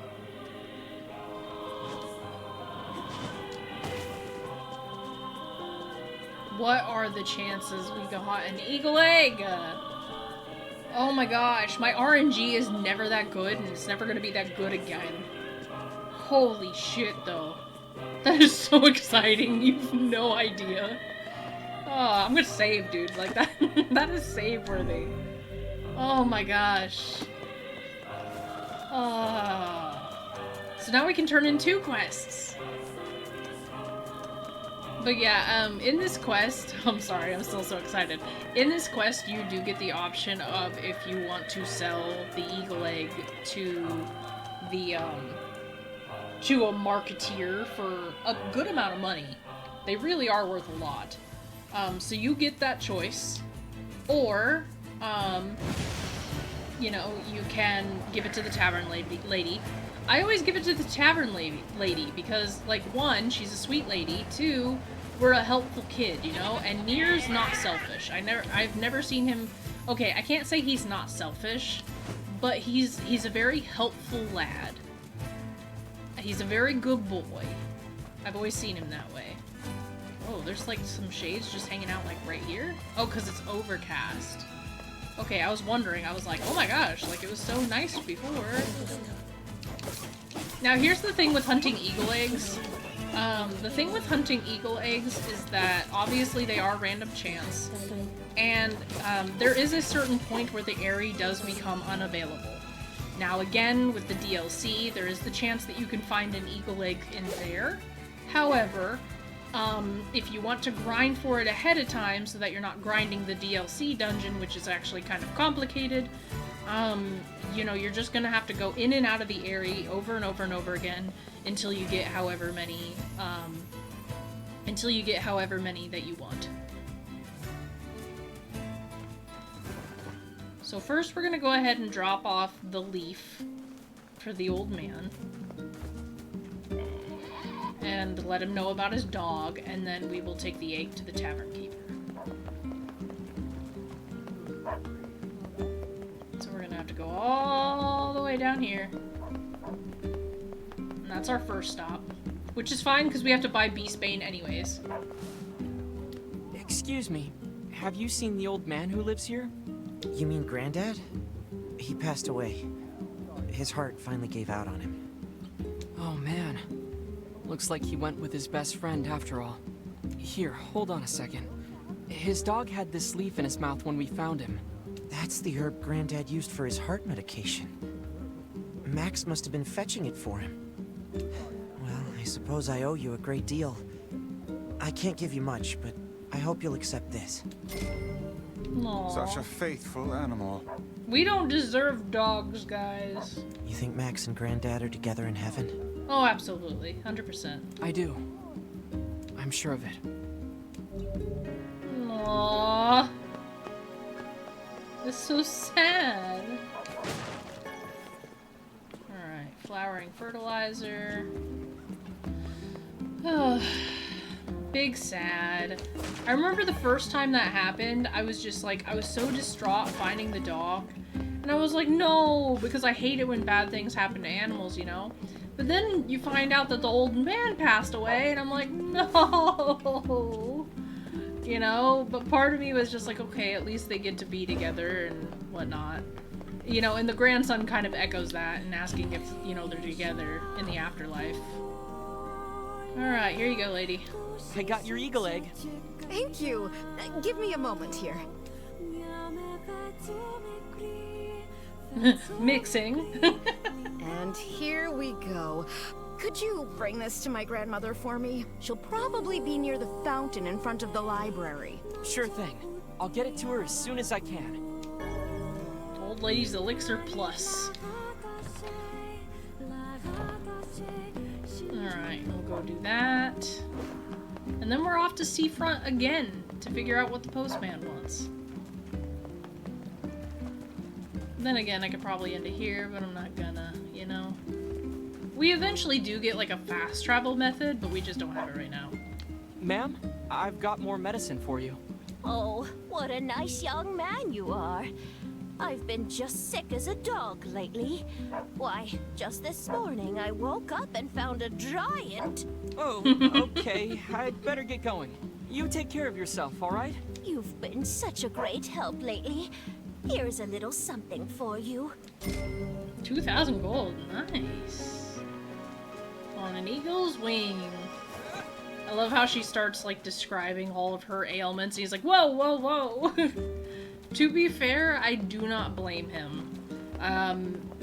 What are the chances we got an eagle egg? Oh my gosh, my RNG is never that good, and it's never gonna be that good again. Holy shit, though. That is so exciting, you've no idea. Oh, I'm gonna save, dude. Like, that that is save-worthy. Oh my gosh. So now we can turn in 2 quests. But yeah, in this quest, I'm sorry, I'm still so excited. In this quest, you do get the option of if you want to sell the eagle egg to the, to a marketeer for a good amount of money. They really are worth a lot. So you get that choice. Or, you know, you can give it to the tavern lady. I always give it to the tavern lady because, like, 1, she's a sweet lady, 2, we're a helpful kid, you know? And NieR's not selfish. I've never seen him okay, I can't say he's not selfish, but he's a very helpful lad. He's a very good boy. I've always seen him that way. Oh, there's like some shades just hanging out like right here? Oh, because it's overcast. Okay, I was wondering. I was like, oh my gosh, like it was so nice before. Now here's the thing with hunting eagle eggs. The thing with hunting eagle eggs is that obviously they are random chance. And there is a certain point where the area does become unavailable. Now again, with the DLC, there is the chance that you can find an eagle egg in there. However, if you want to grind for it ahead of time so that you're not grinding the DLC dungeon, which is actually kind of complicated, you know, you're just gonna have to go in and out of the area over and over and over again until you get however many that you want. So first we're gonna go ahead and drop off the leaf for the old man. And let him know about his dog, and then we will take the egg to the tavern keeper. So we're gonna have to go all the way down here. And that's our first stop. Which is fine, because we have to buy Beastbane anyways. Excuse me, have you seen the old man who lives here? You mean Granddad? He passed away. His heart finally gave out on him. Oh man. Looks like he went with his best friend after all. Here, hold on a second. His dog had this leaf in his mouth when we found him. That's the herb Granddad used for his heart medication. Max must have been fetching it for him. Well, I suppose I owe you a great deal. I can't give you much, but I hope you'll accept this. Aww. Such a faithful animal. We don't deserve dogs, guys. You think Max and Granddad are together in heaven? Oh, absolutely. 100%. I do. I'm sure of it. Aww. It's so sad. Alright, flowering fertilizer. Oh, big sad. I remember the first time that happened, I was just like, I was so distraught finding the dog. And I was like, no, because I hate it when bad things happen to animals, you know? But then you find out that the old man passed away, and I'm like, no! You know? But part of me was just like, okay, at least they get to be together and whatnot. You know, and the grandson kind of echoes that and asking if, you know, they're together in the afterlife. Alright, here you go, lady. I got your eagle egg. Thank you. Give me a moment here. Mixing. And here we go. Could you bring this to my grandmother for me? She'll probably be near the fountain in front of the library. Sure thing. I'll get it to her as soon as I can. Old lady's elixir plus. Alright, we'll go do that. And then we're off to Seafront again to figure out what the postman wants. Then again, I could probably end it here, but I'm not gonna, you know. We eventually do get like a fast travel method, but we just don't have it right now. Ma'am, I've got more medicine for you. Oh, what a nice young man you are. I've been just sick as a dog lately. Why, just this morning I woke up and found a giant. Oh, okay. I'd better get going. You take care of yourself, all right? You've been such a great help lately. Here's a little something for you. 2,000 gold, nice. On an eagle's wing. I love how she starts like describing all of her ailments. And he's like, whoa, whoa, whoa. To be fair, I do not blame him.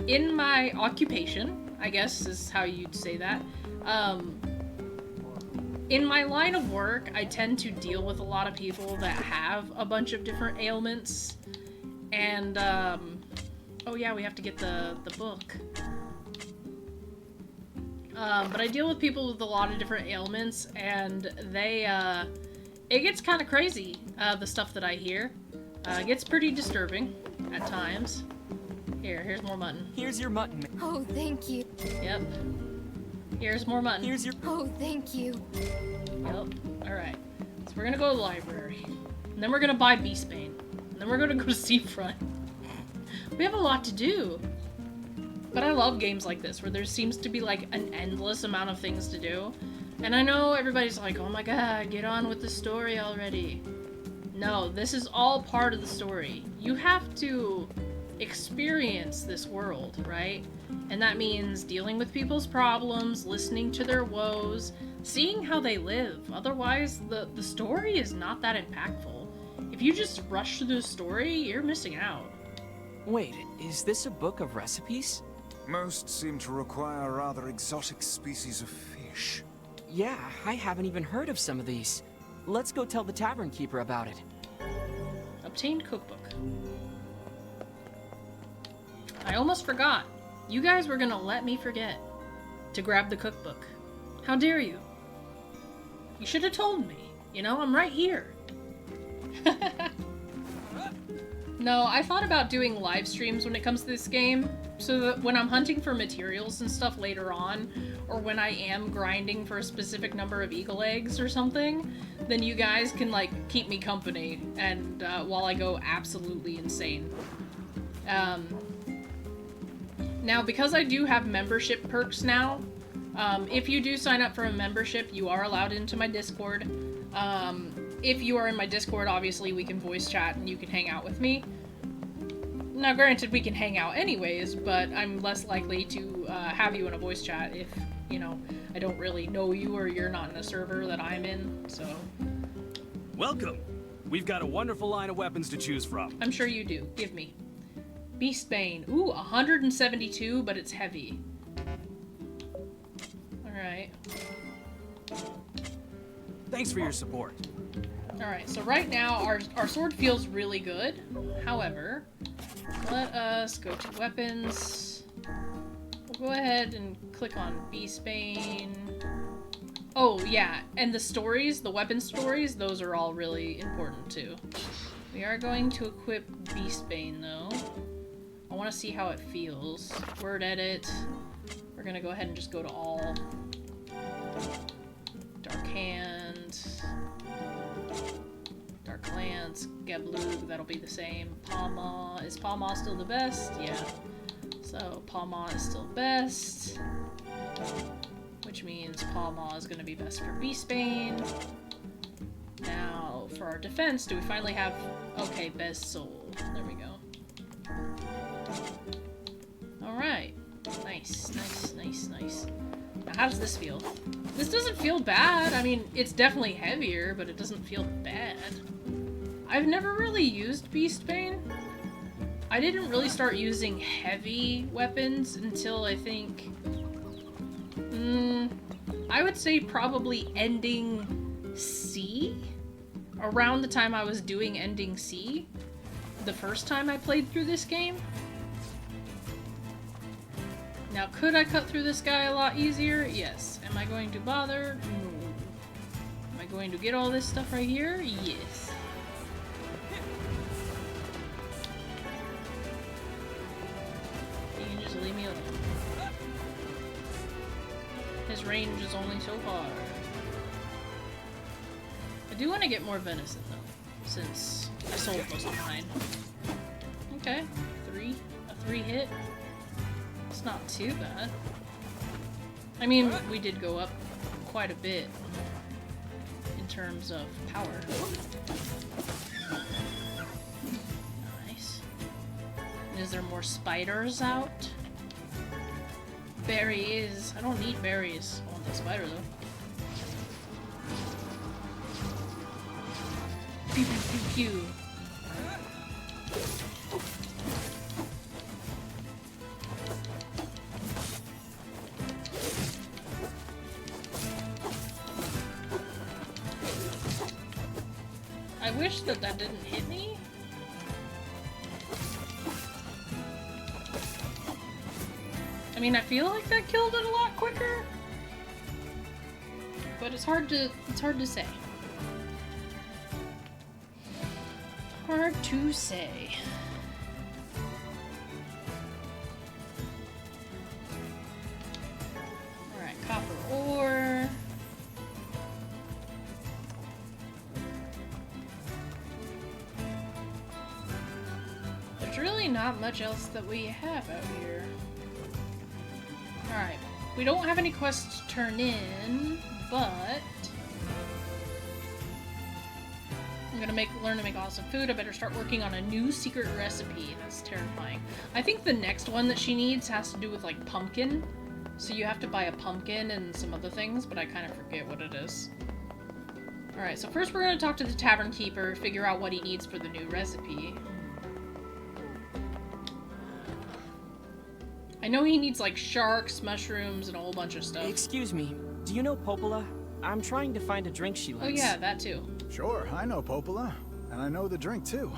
In my occupation, I guess is how you'd say that. In my line of work, I tend to deal with a lot of people that have a bunch of different ailments. And, oh yeah, we have to get the book. But I deal with people with a lot of different ailments, and they, it gets kind of crazy, the stuff that I hear. It gets pretty disturbing at times. Here's more mutton. Here's your mutton. Oh, thank you. Yep. Here's more mutton. Here's your... Oh, thank you. Yep. Alright. So we're gonna go to the library. And then we're gonna buy Beastbane. And Then we're gonna go to Seafront. We have a lot to do. But I love games like this, where there seems to be like an endless amount of things to do. And I know everybody's like, oh my god, get on with the story already. No, this is all part of the story. You have to experience this world, right? And that means dealing with people's problems, listening to their woes, seeing how they live. Otherwise, the story is not that impactful. If you just rush through the story, you're missing out. Wait, is this a book of recipes? Most seem to require rather exotic species of fish. Yeah, I haven't even heard of some of these. Let's go tell the tavern keeper about it. Obtained cookbook. I almost forgot. You guys were gonna let me forget to grab the cookbook. How dare you? You should have told me. You know, I'm right here. No, I thought about doing live streams when it comes to this game, so that when I'm hunting for materials and stuff later on, or when I am grinding for a specific number of eagle eggs or something, then you guys can, like, keep me company, and while I go absolutely insane. Now, because I do have membership perks now, if you do sign up for a membership, you are allowed into my Discord. If you are in my Discord, obviously we can voice chat and you can hang out with me. Now, granted, we can hang out anyways, but I'm less likely to have you in a voice chat if, you know, I don't really know you or you're not in a server that I'm in, so... Welcome! We've got a wonderful line of weapons to choose from. I'm sure you do. Give me. Beastbane. Ooh, 172, but it's heavy. Alright. Thanks for your support. Alright, so right now our sword feels really good. However, let us go to weapons. We'll go ahead and click on Beastbane. Oh, yeah, and the stories, the weapon stories, those are all really important too. We are going to equip Beastbane though. I want to see how it feels. Word edit. We're gonna go ahead and just go to all. Dark Hand. Dark Lance. Gablug, that'll be the same. Palma. Is Palma still the best? Yeah. So Palma is still best. Which means Palma is gonna be best for Beastbane. Now, for our defense, do we finally have... Okay, best soul. There we go. Alright. Nice, nice, nice, nice. Now, how does this feel? This doesn't feel bad. I mean, it's definitely heavier, but it doesn't feel bad. I've never really used Beastbane. I didn't really start using heavy weapons until I think... I would say probably ending C? Around the time I was doing ending C. The first time I played through this game. Now, could I cut through this guy a lot easier? Yes. Am I going to bother? No. Am I going to get all this stuff right here? Yes. You can just leave me alone. His range is only so far. I do want to get more venison, though, since I sold most of mine. Okay. A three hit. It's not too bad. I mean, we did go up quite a bit in terms of power. Nice. And is there more spiders out? Berries. I don't need berries. I want the spider, though. Pew pew pew pew. I wish that didn't hit me. I mean, I feel like that killed it a lot quicker, but it's hard to say. Hard to say. Alright, copper ore. really not much else that we have out here. Alright. We don't have any quests to turn in, but I'm gonna learn to make awesome food. I better start working on a new secret recipe. That's terrifying. I think the next one that she needs has to do with like pumpkin. So you have to buy a pumpkin and some other things, but I kind of forget what it is. Alright, so first we're gonna talk to the tavern keeper, figure out what he needs for the new recipe. I know he needs like sharks, mushrooms, and a whole bunch of stuff. Excuse me, do you know Popola? I'm trying to find a drink she likes. Oh yeah, that too. Sure, I know Popola, and I know the drink too.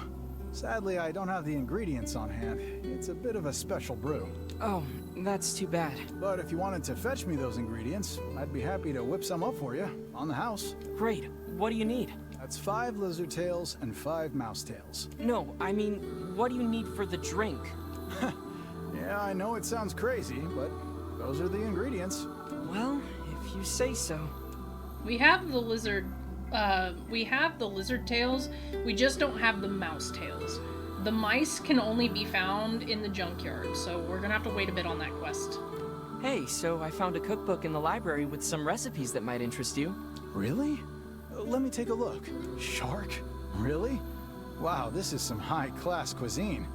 Sadly, I don't have the ingredients on hand. It's a bit of a special brew. Oh, that's too bad. But if you wanted to fetch me those ingredients, I'd be happy to whip some up for you, on the house. Great. What do you need? That's 5 lizard tails and 5 mouse tails. No, I mean, what do you need for the drink? Yeah, I know it sounds crazy, but those are the ingredients. Well, if you say so. We have the lizard tails, we just don't have the mouse tails. The mice can only be found in the junkyard, so we're gonna have to wait a bit on that quest. Hey, so I found a cookbook in the library with some recipes that might interest you. Really? Let me take a look. Shark? Really? Wow, this is some high-class cuisine.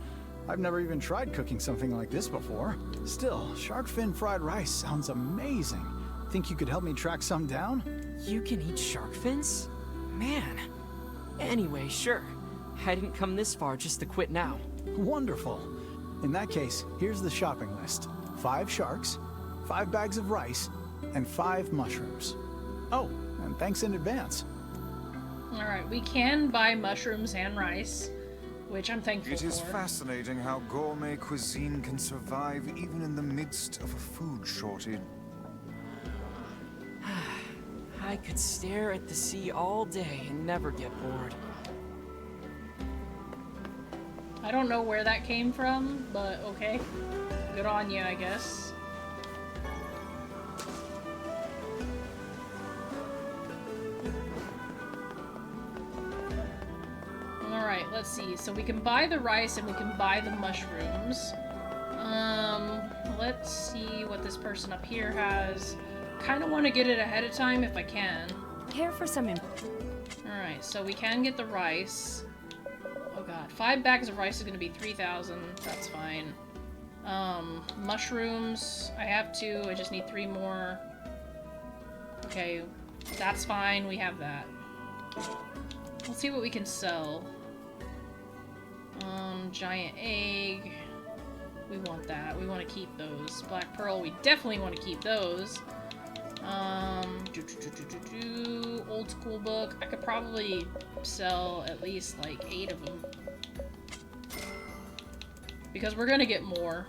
I've never even tried cooking something like this before. Still, shark fin fried rice sounds amazing. Think you could help me track some down? You can eat shark fins? Man. Anyway, sure. I didn't come this far just to quit now. Wonderful. In that case, here's the shopping list. 5 sharks, 5 bags of rice, and 5 mushrooms. Oh, and thanks in advance. Alright, we can buy mushrooms and rice, which I'm thankful for. It is fascinating how gourmet cuisine can survive even in the midst of a food shortage. I could stare at the sea all day and never get bored. I don't know where that came from, but okay. Good on you, I guess. Alright, let's see. So we can buy the rice and we can buy the mushrooms. Let's see what this person up here has. Kind of want to get it ahead of time if I can. Care for some Alright, so we can get the rice. Oh god, 5 bags of rice is going to be 3,000. That's fine. Mushrooms, I have 2. I just need 3 more. Okay, that's fine. We have that. Let's see what we can sell. Giant egg. We want that. We want to keep those. Black pearl, we definitely want to keep those. Old school book. I could probably sell at least like 8 of them. Because we're gonna get more.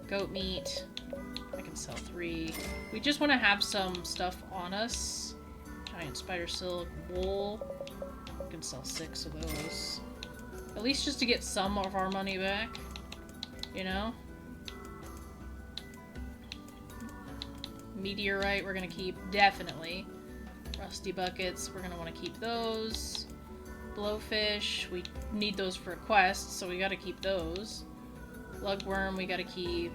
Goat meat. I can sell 3. We just want to have some stuff on us. Giant spider silk. Wool. I can sell 6 of those. At least just to get some of our money back. You know? Meteorite, we're gonna keep, definitely. Rusty buckets, we're gonna want to keep those. Blowfish, we need those for a quest, so we gotta keep those. Lugworm, we gotta keep.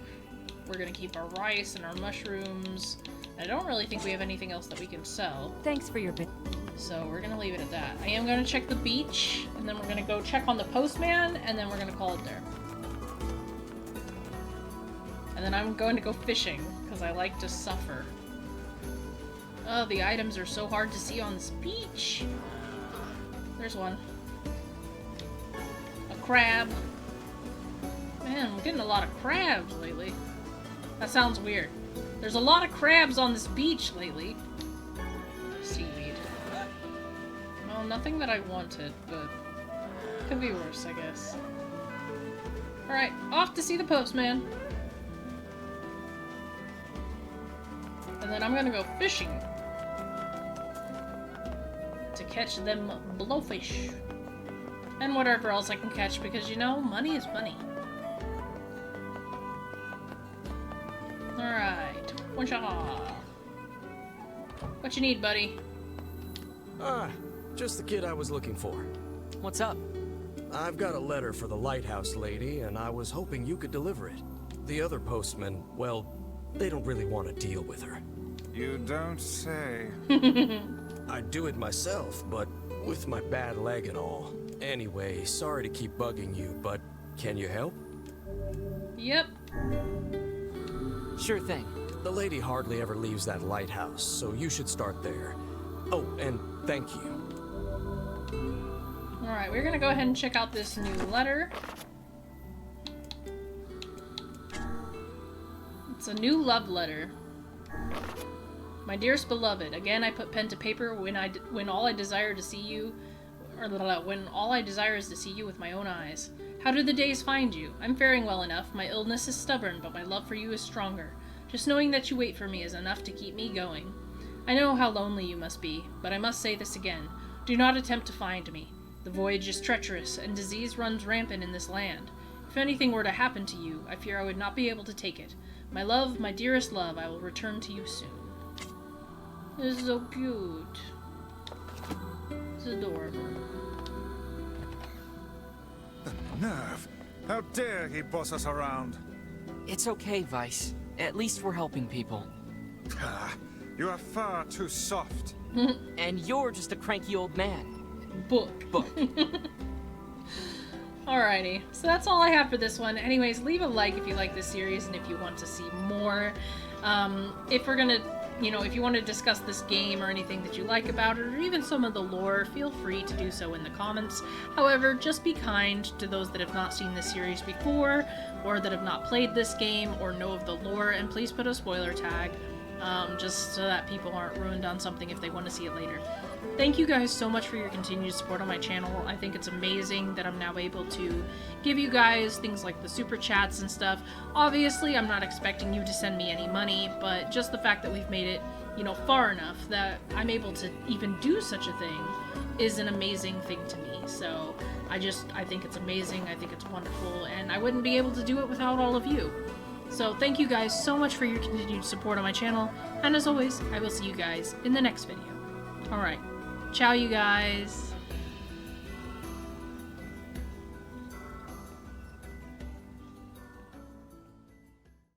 We're gonna keep our rice and our mushrooms. I don't really think we have anything else that we can sell. Thanks for your bit. So we're gonna leave it at that. I am gonna check the beach, and then we're gonna go check on the postman, and then we're gonna call it there. And then I'm going to go fishing, because I like to suffer. Oh, the items are so hard to see on this beach. There's one. A crab. Man, we're getting a lot of crabs lately. That sounds weird. There's a lot of crabs on this beach lately. Seaweed. Well, nothing that I wanted, but could be worse, I guess. Alright, off to see the postman. And then I'm gonna go fishing to catch them blowfish. And whatever else I can catch, because, you know, money is money. Alright. One shot. What you need, buddy? Just the kid I was looking for. What's up? I've got a letter for the lighthouse lady, and I was hoping you could deliver it. The other postmen, well, they don't really want to deal with her. You don't say. I'd do it myself, but with my bad leg and all. Anyway, sorry to keep bugging you, but can you help? Yep. Sure thing. The lady hardly ever leaves that lighthouse, so you should start there. Oh, and thank you. Alright, we're gonna go ahead and check out this new letter. It's a new love letter. My dearest beloved, again I put pen to paper when all I desire to see you, or when all I desire is to see you with my own eyes. How do the days find you? I'm faring well enough. My illness is stubborn, but my love for you is stronger. Just knowing that you wait for me is enough to keep me going. I know how lonely you must be, but I must say this again. Do not attempt to find me. The voyage is treacherous, and disease runs rampant in this land. If anything were to happen to you, I fear I would not be able to take it. My love, my dearest love, I will return to you soon. This is so cute. It's adorable. The nerve! How dare he boss us around? It's okay, Vice. At least we're helping people. Ah, you are far too soft. And you're just a cranky old man. Book. Alrighty, so that's all I have for this one. Anyways, leave a like if you like this series and if you want to see more. If we're gonna, if you want to discuss this game or anything that you like about it, or even some of the lore, feel free to do so in the comments. However, just be kind to those that have not seen this series before, or that have not played this game, or know of the lore, and please put a spoiler tag, just so that people aren't ruined on something if they want to see it later. Thank you guys so much for your continued support on my channel. I think it's amazing that I'm now able to give you guys things like the super chats and stuff. Obviously, I'm not expecting you to send me any money, but just the fact that we've made it, far enough that I'm able to even do such a thing is an amazing thing to me. So I think it's amazing. I think it's wonderful, and I wouldn't be able to do it without all of you. So thank you guys so much for your continued support on my channel, and as always, I will see you guys in the next video. Alright. Ciao, you guys.